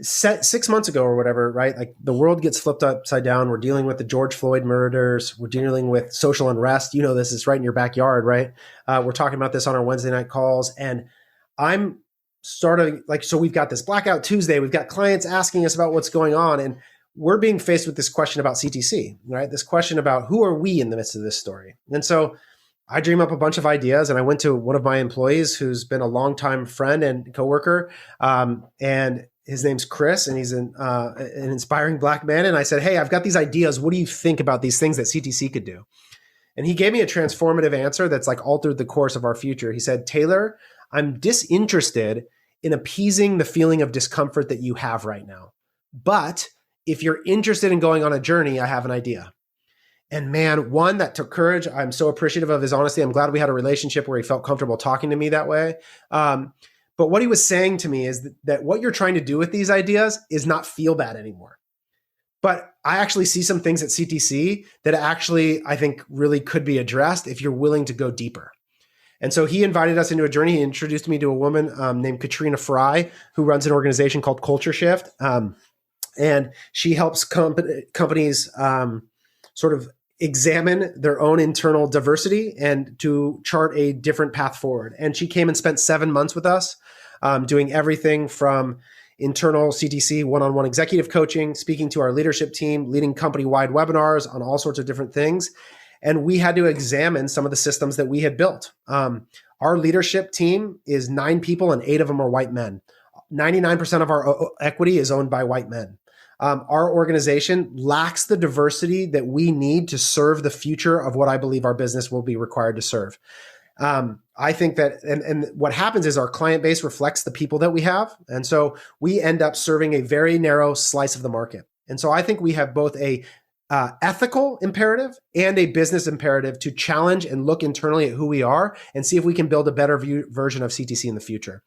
6 months ago or whatever, right? Like the world gets flipped upside down. We're dealing with the George Floyd murders. We're dealing with social unrest. This is right in your backyard, right? We're talking about this on our Wednesday night calls. And I'm starting so we've got this Blackout Tuesday. We've got clients asking us about what's going on. And we're being faced with this question about CTC, right? This question about who are we in the midst of this story? And so I dream up a bunch of ideas, and I went to one of my employees who's been a longtime friend and coworker, and his name's Chris, and he's an inspiring Black man. And I said, hey, I've got these ideas. What do you think about these things that CTC could do? And he gave me a transformative answer that's like altered the course of our future. He said, Taylor, I'm disinterested in appeasing the feeling of discomfort that you have right now. But if you're interested in going on a journey, I have an idea. And man, one, that took courage. I'm so appreciative of his honesty. I'm glad we had a relationship where he felt comfortable talking to me that way. But what he was saying to me is that what you're trying to do with these ideas is not feel bad anymore. But I actually see some things at CTC that actually I think really could be addressed if you're willing to go deeper. And so he invited us into a journey. He introduced me to a woman named Katrina Fry, who runs an organization called Culture Shift. And she helps companies sort of examine their own internal diversity and to chart a different path forward. And she came and spent 7 months with us, doing everything from internal CTC one-on-one executive coaching, speaking to our leadership team, leading company-wide webinars on all sorts of different things. And we had to examine some of the systems that we had built. Our leadership team is 9 people and 8 of them are white men. 99% of our equity is owned by white men. Our organization lacks the diversity that we need to serve the future of what I believe our business will be required to serve. I think that, and what happens is our client base reflects the people that we have. And so we end up serving a very narrow slice of the market. And so I think we have both a ethical imperative and a business imperative to challenge and look internally at who we are and see if we can build a better version of CTC in the future.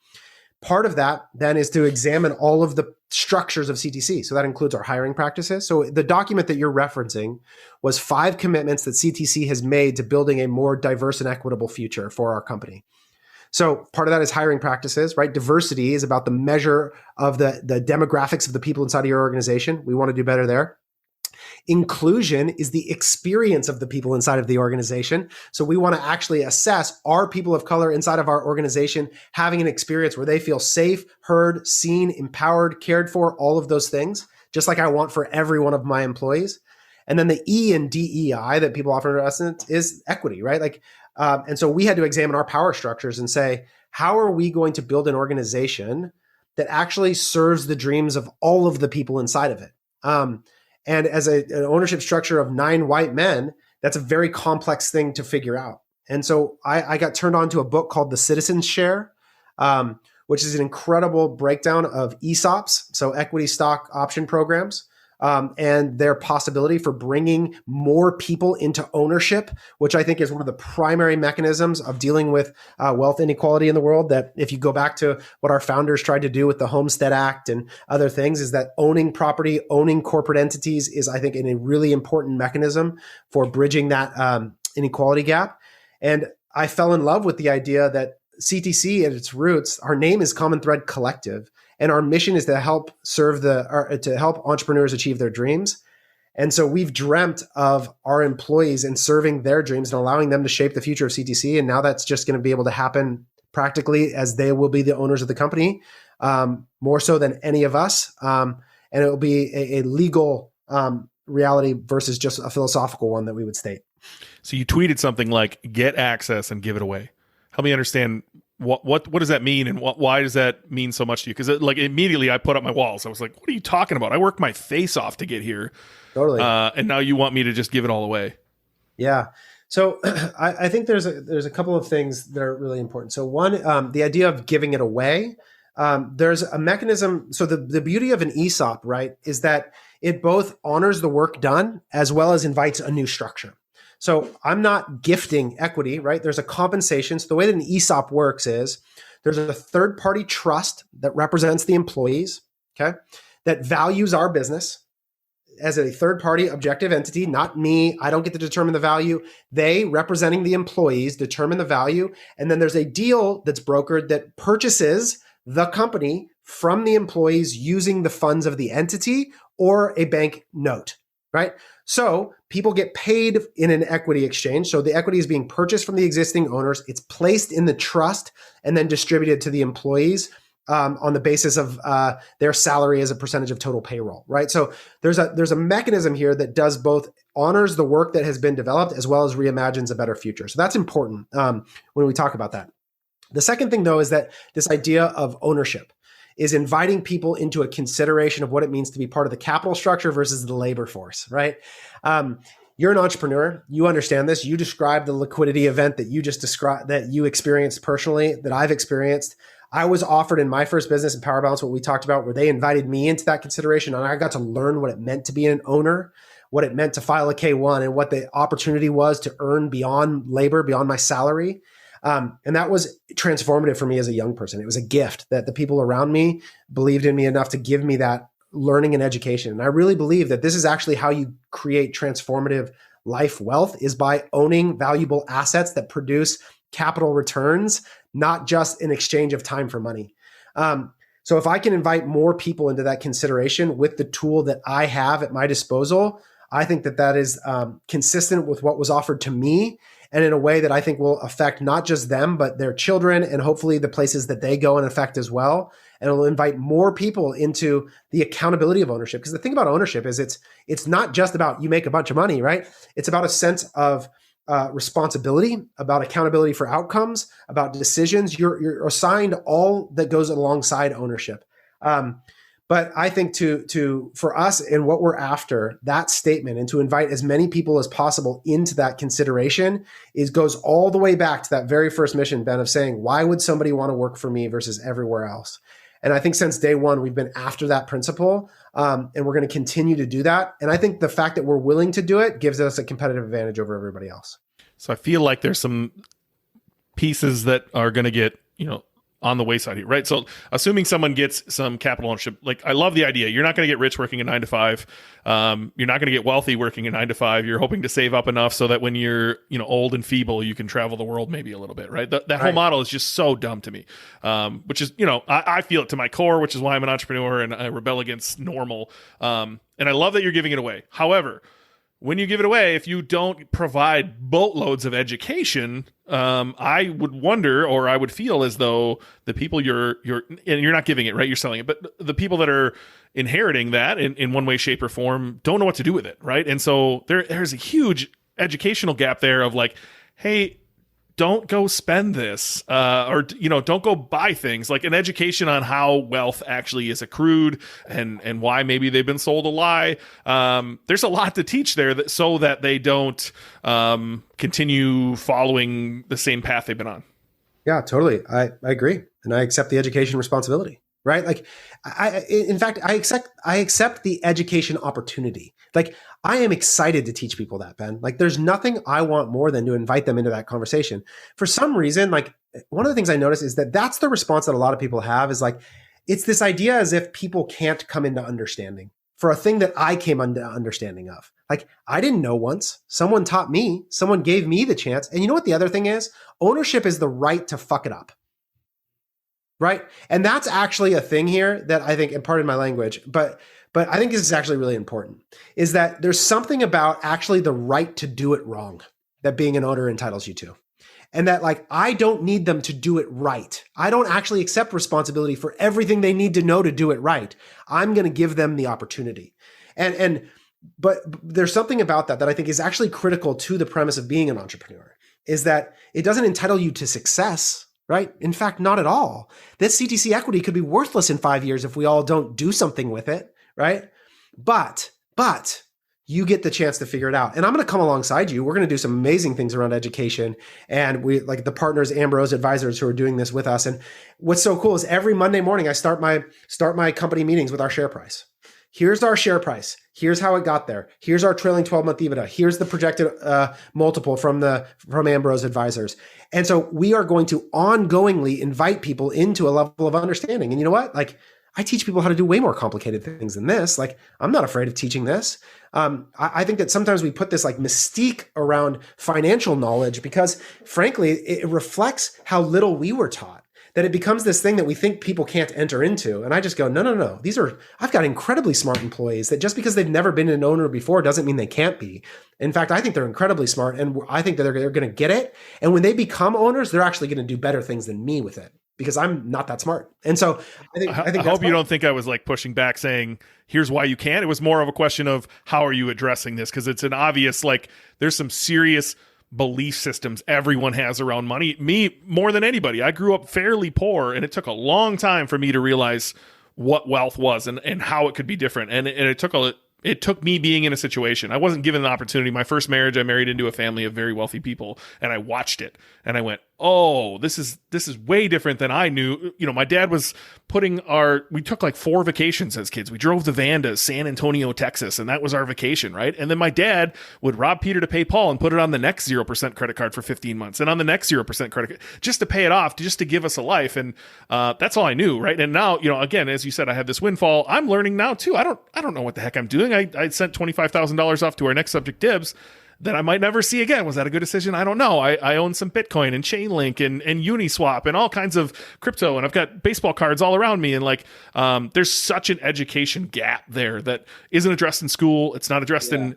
Part of that then is to examine all of the structures of CTC. So that includes our hiring practices. So the document that you're referencing was 5 commitments that CTC has made to building a more diverse and equitable future for our company. So part of that is hiring practices, right? Diversity is about the measure of the demographics of the people inside of your organization. We want to do better there. Inclusion is the experience of the people inside of the organization. So we want to actually assess, are people of color inside of our organization having an experience where they feel safe, heard, seen, empowered, cared for, all of those things, just like I want for every one of my employees. And then the E in DEI that people often underestimate is equity, right? And so we had to examine our power structures and say, how are we going to build an organization that actually serves the dreams of all of the people inside of it? And as an ownership structure of 9 white men, that's a very complex thing to figure out. And so I got turned on to a book called The Citizen's Share, which is an incredible breakdown of ESOPs, so equity stock option programs, and their possibility for bringing more people into ownership, which I think is one of the primary mechanisms of dealing with wealth inequality in the world. That if you go back to what our founders tried to do with the Homestead Act and other things, is that owning property, owning corporate entities is, I think, a really important mechanism for bridging that inequality gap. And I fell in love with the idea that CTC at its roots, our name is Common Thread Collective. And our mission is to help to help entrepreneurs achieve their dreams. And so we've dreamt of our employees and serving their dreams and allowing them to shape the future of CTC. And now that's just going to be able to happen practically, as they will be the owners of the company, more so than any of us. And it will be a legal reality versus just a philosophical one that we would state. So you tweeted something like, get access and give it away. Help me understand what does that mean, and why does that mean so much to you? Because immediately I put up my walls. I was like, what are you talking about? I worked my face off to get here. Totally. And now you want me to just give it all away. Yeah. So I think there's a couple of things that are really important. So one, the idea of giving it away, there's a mechanism. So the beauty of an ESOP, right, is that it both honors the work done as well as invites a new structure. So I'm not gifting equity, right? There's a compensation. So the way that an ESOP works is there's a third-party trust that represents the employees, okay, that values our business as a third-party objective entity, not me. I don't get to determine the value. They, representing the employees, determine the value. And then there's a deal that's brokered that purchases the company from the employees using the funds of the entity or a bank note, right? So people get paid in an equity exchange. So the equity is being purchased from the existing owners. It's placed in the trust and then distributed to the employees on the basis of their salary as a percentage of total payroll, right? So there's a mechanism here that does both honors the work that has been developed as well as reimagines a better future. So that's important when we talk about that. The second thing, though, is that this idea of ownership is inviting people into a consideration of what it means to be part of the capital structure versus the labor force, right? You're an entrepreneur. You understand this. You described the liquidity event that you just described, that you experienced personally, that I've experienced. I was offered in my first business in Power Balance what we talked about, where they invited me into that consideration, and I got to learn what it meant to be an owner, what it meant to file a K-1, and what the opportunity was to earn beyond labor, beyond my salary. And that was transformative for me as a young person. It was a gift that the people around me believed in me enough to give me that learning and education. And I really believe that this is actually how you create transformative life wealth, is by owning valuable assets that produce capital returns, not just in exchange of time for money. So if I can invite more people into that consideration with the tool that I have at my disposal, I think that is consistent with what was offered to me, and in a way that I think will affect not just them, but their children, and hopefully the places that they go and affect as well. And it will invite more people into the accountability of ownership. Because the thing about ownership is it's not just about you make a bunch of money, right? It's about a sense of responsibility, about accountability for outcomes, about decisions. You're assigned all that goes alongside ownership. But I think for us and what we're after, that statement, and to invite as many people as possible into that consideration, goes all the way back to that very first mission, Ben, of saying, why would somebody want to work for me versus everywhere else? And I think since day one, we've been after that principle, and we're going to continue to do that. And I think the fact that we're willing to do it gives us a competitive advantage over everybody else. So I feel like there's some pieces that are going to get, on the wayside here, right? So assuming someone gets some capital ownership, like I love the idea. You're not going to get rich working a 9 to 5. You're not going to get wealthy working a 9 to 5. You're hoping to save up enough so that when you're, old and feeble, you can travel the world maybe a little bit, right? That whole model is just so dumb to me, which is, I feel it to my core, which is why I'm an entrepreneur and I rebel against normal. And I love that you're giving it away. However, when you give it away, if you don't provide boatloads of education, I would wonder, or I would feel as though the people you're and you're not giving it, right? You're selling it, but the people that are inheriting that in one way, shape, or form don't know what to do with it, right? And so there's a huge educational gap there of like, hey, don't go spend this, or don't go buy things. Like an education on how wealth actually is accrued and why maybe they've been sold a lie. There's a lot to teach there so that they don't continue following the same path they've been on. Yeah, totally. I agree, and I accept the education responsibility. Right? Like, in fact, I accept the education opportunity. Like, I am excited to teach people that, Ben. Like, there's nothing I want more than to invite them into that conversation. For some reason, like, one of the things I notice is that that's the response that a lot of people have is like, it's this idea as if people can't come into understanding for a thing that I came into understanding of. Like, I didn't know once. Someone taught me. Someone gave me the chance. And you know what the other thing is? Ownership is the right to fuck it up. Right. And that's actually a thing here that I think, and pardon my language, but I think this is actually really important, is that there's something about actually the right to do it wrong that being an owner entitles you to. And that, like, I don't need them to do it right. I don't actually accept responsibility for everything they need to know to do it right. I'm going to give them the opportunity. But there's something about that I think is actually critical to the premise of being an entrepreneur, is that it doesn't entitle you to success. Right? In fact, not at all. This CTC equity could be worthless in 5 years if we all don't do something with it, right? But you get the chance to figure it out. And I'm going to come alongside you. We're going to do some amazing things around education. And we, like the partners, Ambrose Advisors, who are doing this with us. And what's so cool is every Monday morning, I start my company meetings with our share price. Here's our share price. Here's how it got there. Here's our trailing 12-month EBITDA. Here's the projected multiple from Ambrose Advisors. And so we are going to ongoingly invite people into a level of understanding. And you know what? Like, I teach people how to do way more complicated things than this. Like, I'm not afraid of teaching this. I think that sometimes we put this like mystique around financial knowledge because, frankly, it reflects how little we were taught. That it becomes this thing that we think people can't enter into. And I just go, no. I've got incredibly smart employees that just because they've never been an owner before doesn't mean they can't be. In fact, I think they're incredibly smart, and I think that they're going to get it. And when they become owners, they're actually going to do better things than me with it because I'm not that smart. And so I hope you don't think I was like pushing back saying, here's why you can't. It was more of a question of how are you addressing this? Because it's an obvious, like, there's some serious belief systems everyone has around money. Me more than anybody. I grew up fairly poor, and it took a long time for me to realize what wealth was and how it could be different. And it took me being in a situation. I wasn't given an opportunity. My first marriage, I married into a family of very wealthy people, and I watched it and I went, oh, this is way different than I knew. You know, my dad was we took like 4 vacations as kids. We drove the van to San Antonio, Texas, and that was our vacation, right? And then my dad would rob Peter to pay Paul and put it on the next 0% credit card for 15 months and on the next 0% credit card just to pay it off, just to give us a life. And that's all I knew, right? And now, you know, again, as you said, I had this windfall. I'm learning now too. I don't know what the heck I'm doing. I sent $25,000 off to our next subject, Dibs, that I might never see again. Was that a good decision? I don't know. I own some Bitcoin and Chainlink and Uniswap and all kinds of crypto, and I've got baseball cards all around me. And like, there's such an education gap there that isn't addressed in school. It's not addressed and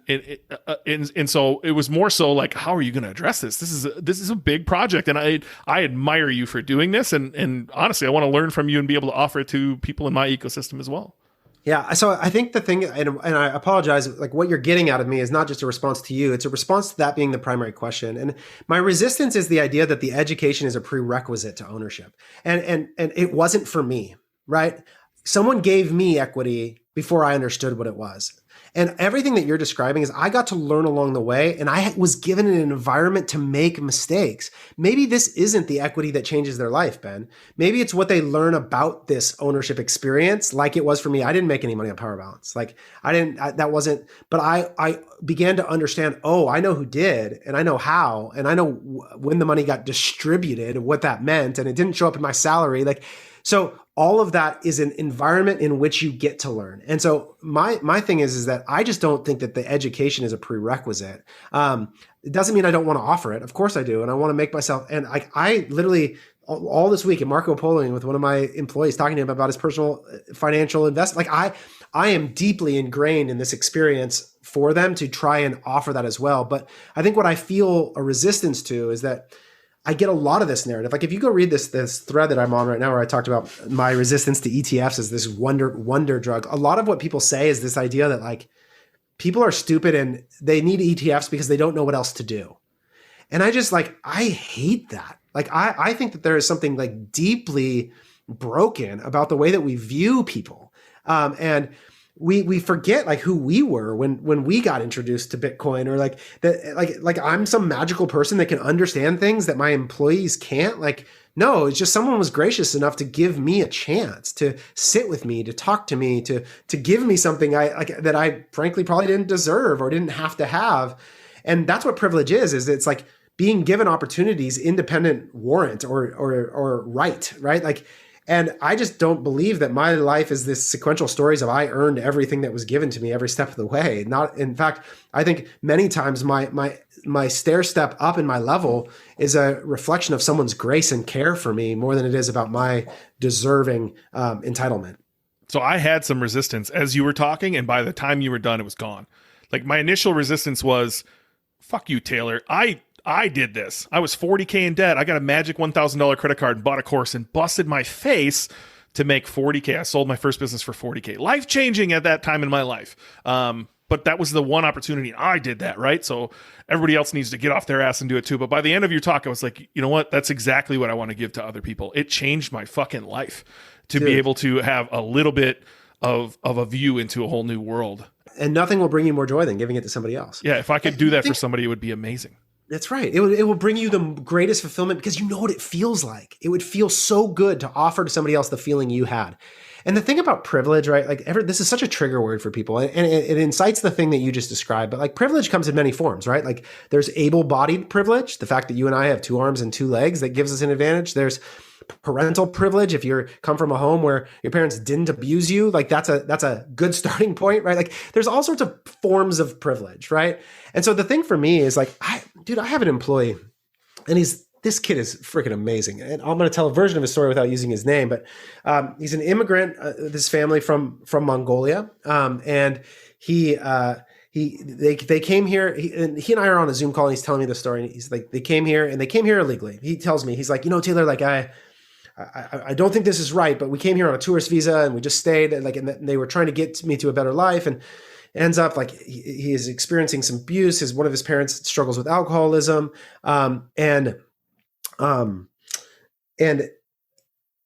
so it was more so like, how are you going to address this? This is a big project, and I admire you for doing this. And honestly, I want to learn from you and be able to offer it to people in my ecosystem as well. Yeah. So I think the thing, and I apologize, like what you're getting out of me is not just a response to you. It's a response to that being the primary question. And my resistance is the idea that the education is a prerequisite to ownership. And it wasn't for me, right? Someone gave me equity before I understood what it was. And everything that you're describing is I got to learn along the way, and I was given an environment to make mistakes. Maybe this isn't the equity that changes their life, Ben. Maybe it's what they learn about this ownership experience, like it was for me. I didn't make any money on Power Balance. But I began to understand, oh, I know who did, and I know how, and I know when the money got distributed and what that meant, and it didn't show up in my salary. So all of that is an environment in which you get to learn. And so my thing is that I just don't think that the education is a prerequisite. It doesn't mean I don't want to offer it. Of course I do. And I want to make myself, and I literally all this week at Marco Poloing with one of my employees, talking to him about his personal financial investment. Like I am deeply ingrained in this experience for them to try and offer that as well. But I think what I feel a resistance to is that I get a lot of this narrative. Like if you go read this thread that I'm on right now, where I talked about my resistance to ETFs as this wonder drug, a lot of what people say is this idea that like people are stupid and they need ETFs because they don't know what else to do. And I just like, I hate that. Like, I think that there is something like deeply broken about the way that we view people. And we forget like who we were when we got introduced to Bitcoin, or like that, like I'm some magical person that can understand things that my employees can't. Like, no, it's just someone was gracious enough to give me a chance to sit with me, to talk to me, to give me something that I frankly probably didn't deserve or didn't have to have. And that's what privilege is it's like being given opportunities, independent warrant or right? Like, and I just don't believe that my life is this sequential stories of I earned everything that was given to me every step of the way. Not, in fact, I think many times my stair step up in my level is a reflection of someone's grace and care for me more than it is about my deserving entitlement. So I had some resistance as you were talking, and by the time you were done, it was gone. Like my initial resistance was, fuck you, Taylor. I did this. I was $40K in debt. I got a magic $1,000 credit card and bought a course and busted my face to make $40K. I sold my first business for $40K. Life-changing at that time in my life. But that was the one opportunity. I did that, right? So everybody else needs to get off their ass and do it too. But by the end of your talk, I was like, you know what? That's exactly what I want to give to other people. It changed my fucking life to be able to have a little bit of a view into a whole new world. And nothing will bring you more joy than giving it to somebody else. Yeah, if I could do that for somebody, it would be amazing. That's right. It will bring you the greatest fulfillment because you know what it feels like. It would feel so good to offer to somebody else the feeling you had. And the thing about privilege, right? Like this is such a trigger word for people, and it incites the thing that you just described. But like privilege comes in many forms, right? Like there's able-bodied privilege, the fact that you and I have 2 arms and 2 legs that gives us an advantage. There's parental privilege. If you come from a home where your parents didn't abuse you, like that's a good starting point, right? Like there's all sorts of forms of privilege, right? And so the thing for me is like, I have an employee, and this kid is freaking amazing. And I'm going to tell a version of his story without using his name, but he's an immigrant, this family from Mongolia. And they came here, he and I are on a Zoom call, and he's telling me the story. And he's like, they came here illegally. He tells me, he's like, Taylor, like I don't think this is right, but we came here on a tourist visa and we just stayed, and they were trying to get me to a better life. And ends up like he is experiencing some abuse. One of his parents struggles with alcoholism. And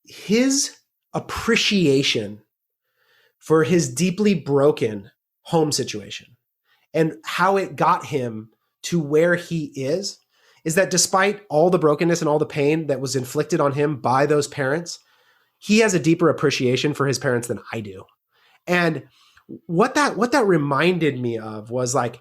his appreciation for his deeply broken home situation and how it got him to where he is that despite all the brokenness and all the pain that was inflicted on him by those parents, he has a deeper appreciation for his parents than I do. And what that reminded me of was like,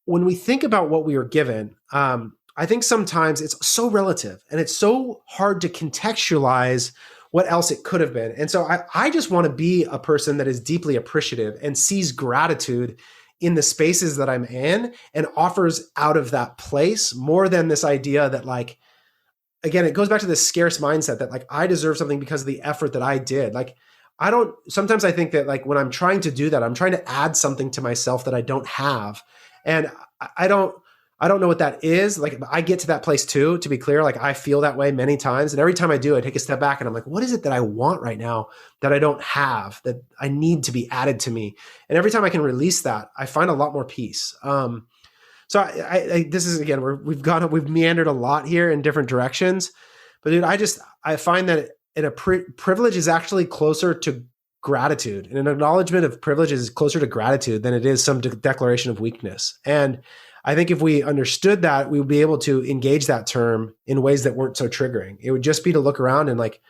when we think about what we were given, I think sometimes it's so relative and it's so hard to contextualize what else it could have been. And so I just want to be a person that is deeply appreciative and sees gratitude in the spaces that I'm in and offers out of that place more than this idea that like, again, it goes back to this scarce mindset that like, I deserve something because of the effort that I did. Like, sometimes I think that like when I'm trying to do that, I'm trying to add something to myself that I don't have. And I don't know what that is. Like I get to that place too, to be clear. Like I feel that way many times. And every time I do, I take a step back and I'm like, what is it that I want right now that I don't have, that I need to be added to me? And every time I can release that, I find a lot more peace. So I this is, again, we've meandered a lot here in different directions, but dude, I find that privilege is actually closer to gratitude, and an acknowledgement of privilege is closer to gratitude than it is some declaration of weakness. And I think if we understood that, we would be able to engage that term in ways that weren't so triggering. It would just be to look around and like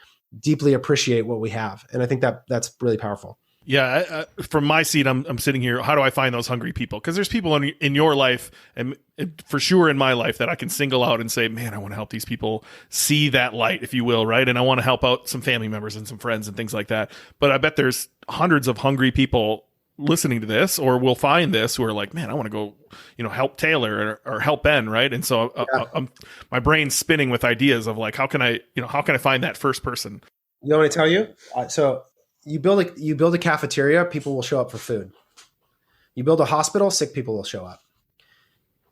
deeply appreciate what we have. And I think that's really powerful. Yeah, from my seat, I'm sitting here. How do I find those hungry people? Because there's people in your life, and for sure in my life, that I can single out and say, man, I want to help these people see that light, if you will, right? And I want to help out some family members and some friends and things like that. But I bet there's hundreds of hungry people listening to this or will find this who are like, man, I want to go, help Taylor or help Ben, right? And so my brain's spinning with ideas of like, how can I find that first person? You know what I tell you? So you build a cafeteria, people will show up for food. You build a hospital, sick people will show up.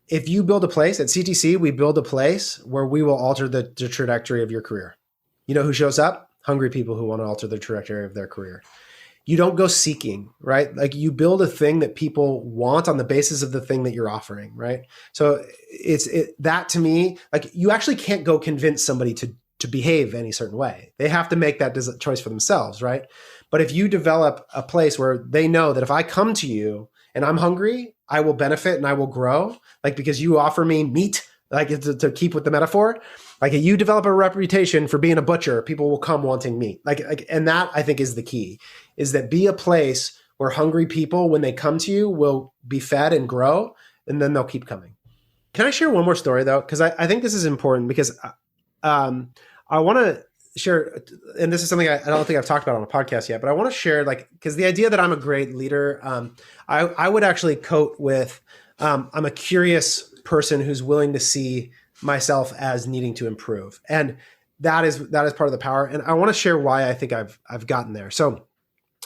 If you build a place at CTC, we build a place where we will alter the trajectory of your career. You know who shows up? Hungry people who want to alter the trajectory of their career. You don't go seeking, right? Like you build a thing that people want on the basis of the thing that you're offering, right? So that to me, like you actually can't go convince somebody to behave any certain way. They have to make that choice for themselves, right? But if you develop a place where they know that if I come to you and I'm hungry, I will benefit and I will grow, like because you offer me meat, like to keep with the metaphor, like you develop a reputation for being a butcher, people will come wanting meat. And that I think is the key, is that be a place where hungry people, when they come to you, will be fed and grow, and then they'll keep coming. Can I share one more story though? Because I think this is important because I want to share, and this is something I don't think I've talked about on a podcast yet, but I want to share, like, because the idea that I'm a great leader, I would actually coat with, I'm a curious person who's willing to see myself as needing to improve. And that is part of the power. And I want to share why I think I've gotten there. So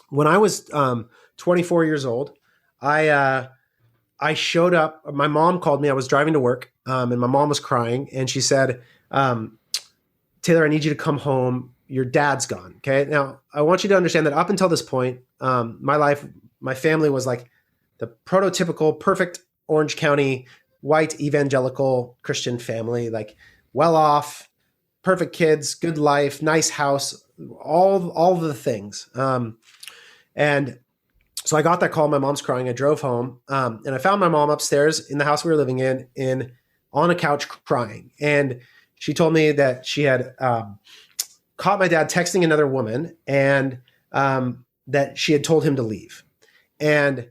when I was 24 years old, I showed up, my mom called me, I was driving to work, and my mom was crying, and she said, Taylor, I need you to come home. Your dad's gone. Okay. Now I want you to understand that up until this point, my family was like the prototypical perfect Orange County, white evangelical Christian family, like well off, perfect kids, good life, nice house, all the things. And so I got that call. My mom's crying. I drove home, and I found my mom upstairs in the house we were living in on a couch crying. And she told me that she had caught my dad texting another woman, and that she had told him to leave. And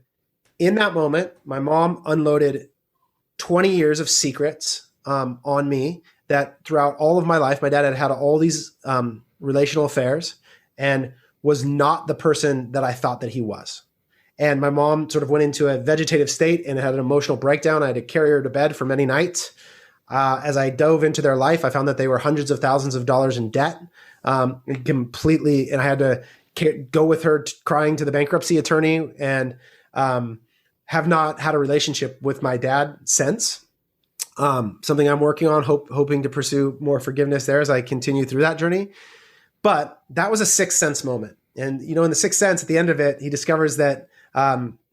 in that moment, my mom unloaded 20 years of secrets on me that throughout all of my life, my dad had had all these relational affairs and was not the person that I thought that he was. And my mom sort of went into a vegetative state and had an emotional breakdown. I had to carry her to bed for many nights. As I dove into their life, I found that they were hundreds of thousands of dollars in debt, completely. And I had to go with her crying to the bankruptcy attorney, and have not had a relationship with my dad since. Something I'm working on, hoping to pursue more forgiveness there as I continue through that journey. But that was a sixth sense moment. And, in the sixth sense, at the end of it, he discovers that,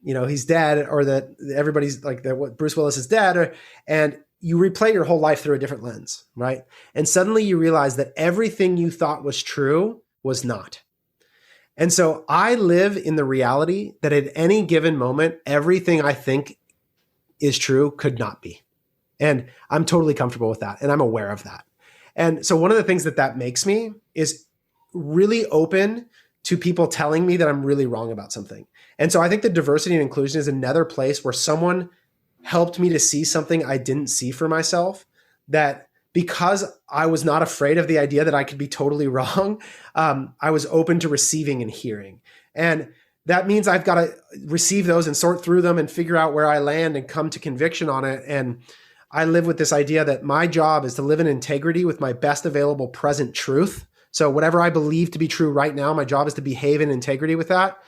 he's dead, or that everybody's like that Bruce Willis is dead, and you replay your whole life through a different lens, right? And suddenly you realize that everything you thought was true was not. And so I live in the reality that at any given moment, everything I think is true could not be. And I'm totally comfortable with that. And I'm aware of that. And so one of the things that makes me is really open to people telling me that I'm really wrong about something. And so I think that diversity and inclusion is another place where someone helped me to see something I didn't see for myself, that because I was not afraid of the idea that I could be totally wrong, I was open to receiving and hearing. And that means I've got to receive those and sort through them and figure out where I land and come to conviction on it. And I live with this idea that my job is to live in integrity with my best available present truth. So whatever I believe to be true right now, my job is to behave in integrity with that,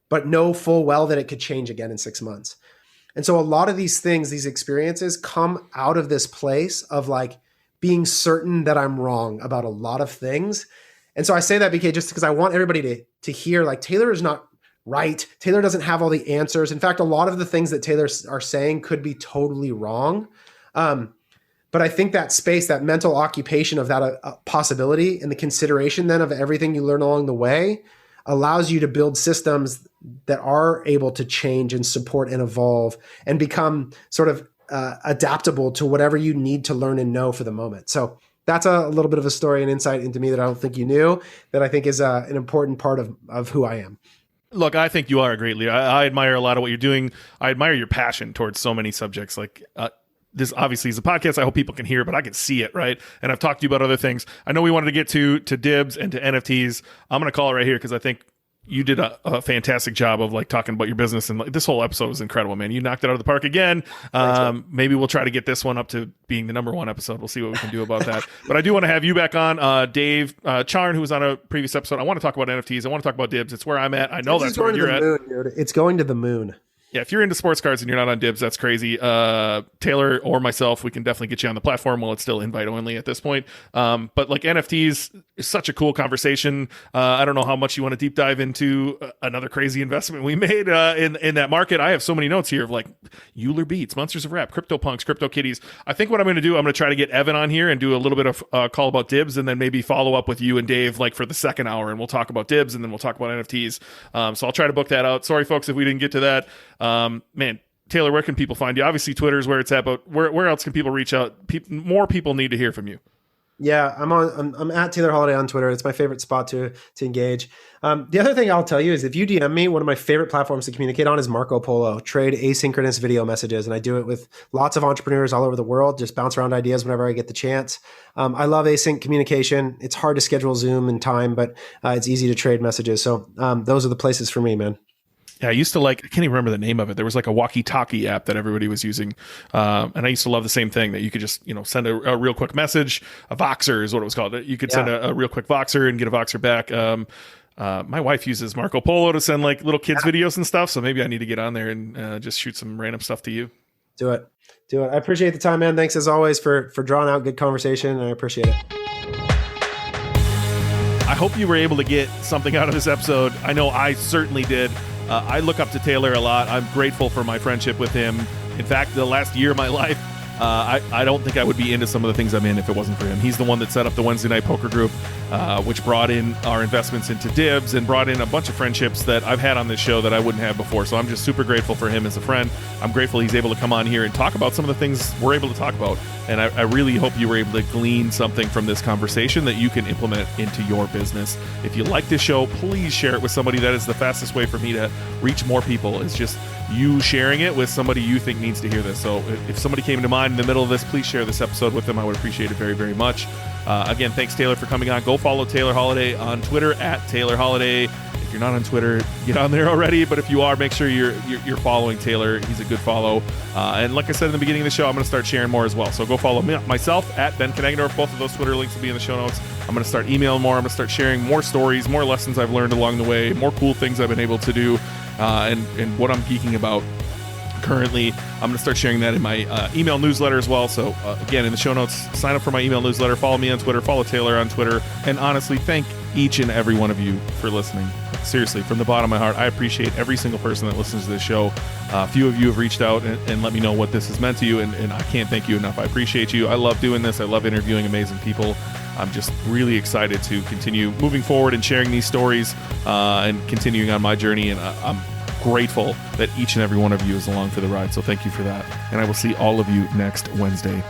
but know full well that it could change again in 6 months. And so a lot of these things, these experiences come out of this place of like being certain that I'm wrong about a lot of things. And so I say that because I want everybody to hear, like, Taylor is not right. Taylor doesn't have all the answers. In fact, a lot of the things that Taylor are saying could be totally wrong. But I think that space, that mental occupation of that possibility and the consideration then of everything you learn along the way allows you to build systems that are able to change and support and evolve and become sort of adaptable to whatever you need to learn and know for the moment. So that's a little bit of a story and insight into me that I don't think you knew, that I think is an important part of who I am. Look, I think you are a great leader. I admire a lot of what you're doing. I admire your passion towards so many subjects. Like this obviously is a podcast. I hope people can hear, but I can see it, right? And I've talked to you about other things. I know we wanted to get to Dibs and to NFTs. I'm going to call it right here because I think you did a fantastic job of like talking about your business, and like, this whole episode was incredible, man. You knocked it out of the park again. Maybe we'll try to get this one up to being the #1 episode. We'll see what we can do about that. But I do want to have you back on, Dave Charn, who was on a previous episode. I want to talk about NFTs. I want to talk about Dibs. It's where I'm at. I know that's where you're at. Moon, dude. It's going to the moon. Yeah, if you're into sports cards and you're not on Dibs, that's crazy. Taylor or myself, we can definitely get you on the platform while it's still invite only at this point. But like NFTs is such a cool conversation. I don't know how much you want to deep dive into another crazy investment we made in that market. I have so many notes here of like Euler Beats, Monsters of Rap, CryptoPunks, CryptoKitties. I think what I'm going to do, I'm going to try to get Evan on here and do a little bit of call about Dibs, and then maybe follow up with you and Dave like for the second hour, and we'll talk about Dibs, and then we'll talk about NFTs. So I'll try to book that out. Sorry, folks, if we didn't get to that. Man, Taylor, where can people find you? Obviously, Twitter is where it's at, but where else can people reach out? More people need to hear from you. Yeah, I'm at Taylor Holiday on Twitter. It's my favorite spot to engage. The other thing I'll tell you is if you DM me, one of my favorite platforms to communicate on is Marco Polo, trade asynchronous video messages. And I do it with lots of entrepreneurs all over the world, just bounce around ideas whenever I get the chance. I love async communication. It's hard to schedule Zoom and time, but it's easy to trade messages. So those are the places for me, man. Yeah, I used to I can't even remember the name of it. There was like a walkie-talkie app that everybody was using. And I used to love the same thing, that you could just, send a real quick message. A Voxer is what it was called. You could send a real quick Voxer and get a Voxer back. My wife uses Marco Polo to send like little kids videos and stuff. So maybe I need to get on there and just shoot some random stuff to you. Do it. I appreciate the time, man. Thanks as always for drawing out good conversation. I appreciate it. I hope you were able to get something out of this episode. I know I certainly did. I look up to Taylor a lot. I'm grateful for my friendship with him. In fact, the last year of my life, I don't think I would be into some of the things I'm in if it wasn't for him. He's the one that set up the Wednesday Night Poker Group, which brought in our investments into Dibs and brought in a bunch of friendships that I've had on this show that I wouldn't have before. So I'm just super grateful for him as a friend. I'm grateful he's able to come on here and talk about some of the things we're able to talk about. And I really hope you were able to glean something from this conversation that you can implement into your business. If you like this show, please share it with somebody. That is the fastest way for me to reach more people, is just you sharing it with somebody you think needs to hear this. So if somebody came to mind in the middle of this, please share this episode with them. I would appreciate it very, very much. Again, thanks, Taylor, for coming on. Go follow Taylor Holiday on Twitter at Taylor Holiday. If you're not on Twitter, get on there already. But if you are, make sure you're following Taylor. He's a good follow. And like I said in the beginning of the show, I'm going to start sharing more as well. So go follow myself at Ben Knegnor. Both of those Twitter links will be in the show notes. I'm going to start emailing more. I'm going to start sharing more stories, more lessons I've learned along the way, more cool things I've been able to do, and what I'm geeking about currently. I'm going to start sharing that in my email newsletter as well. So again, in the show notes, sign up for my email newsletter, follow me on Twitter, follow Taylor on Twitter, and honestly, thank each and every one of you for listening. Seriously, from the bottom of my heart, I appreciate every single person that listens to this show. A few of you have reached out and let me know what this has meant to you, and I can't thank you enough. I appreciate you. I love doing this. I love interviewing amazing people. I'm just really excited to continue moving forward and sharing these stories and continuing on my journey, and I'm grateful that each and every one of you is along for the ride. So thank you for that. And I will see all of you next Wednesday.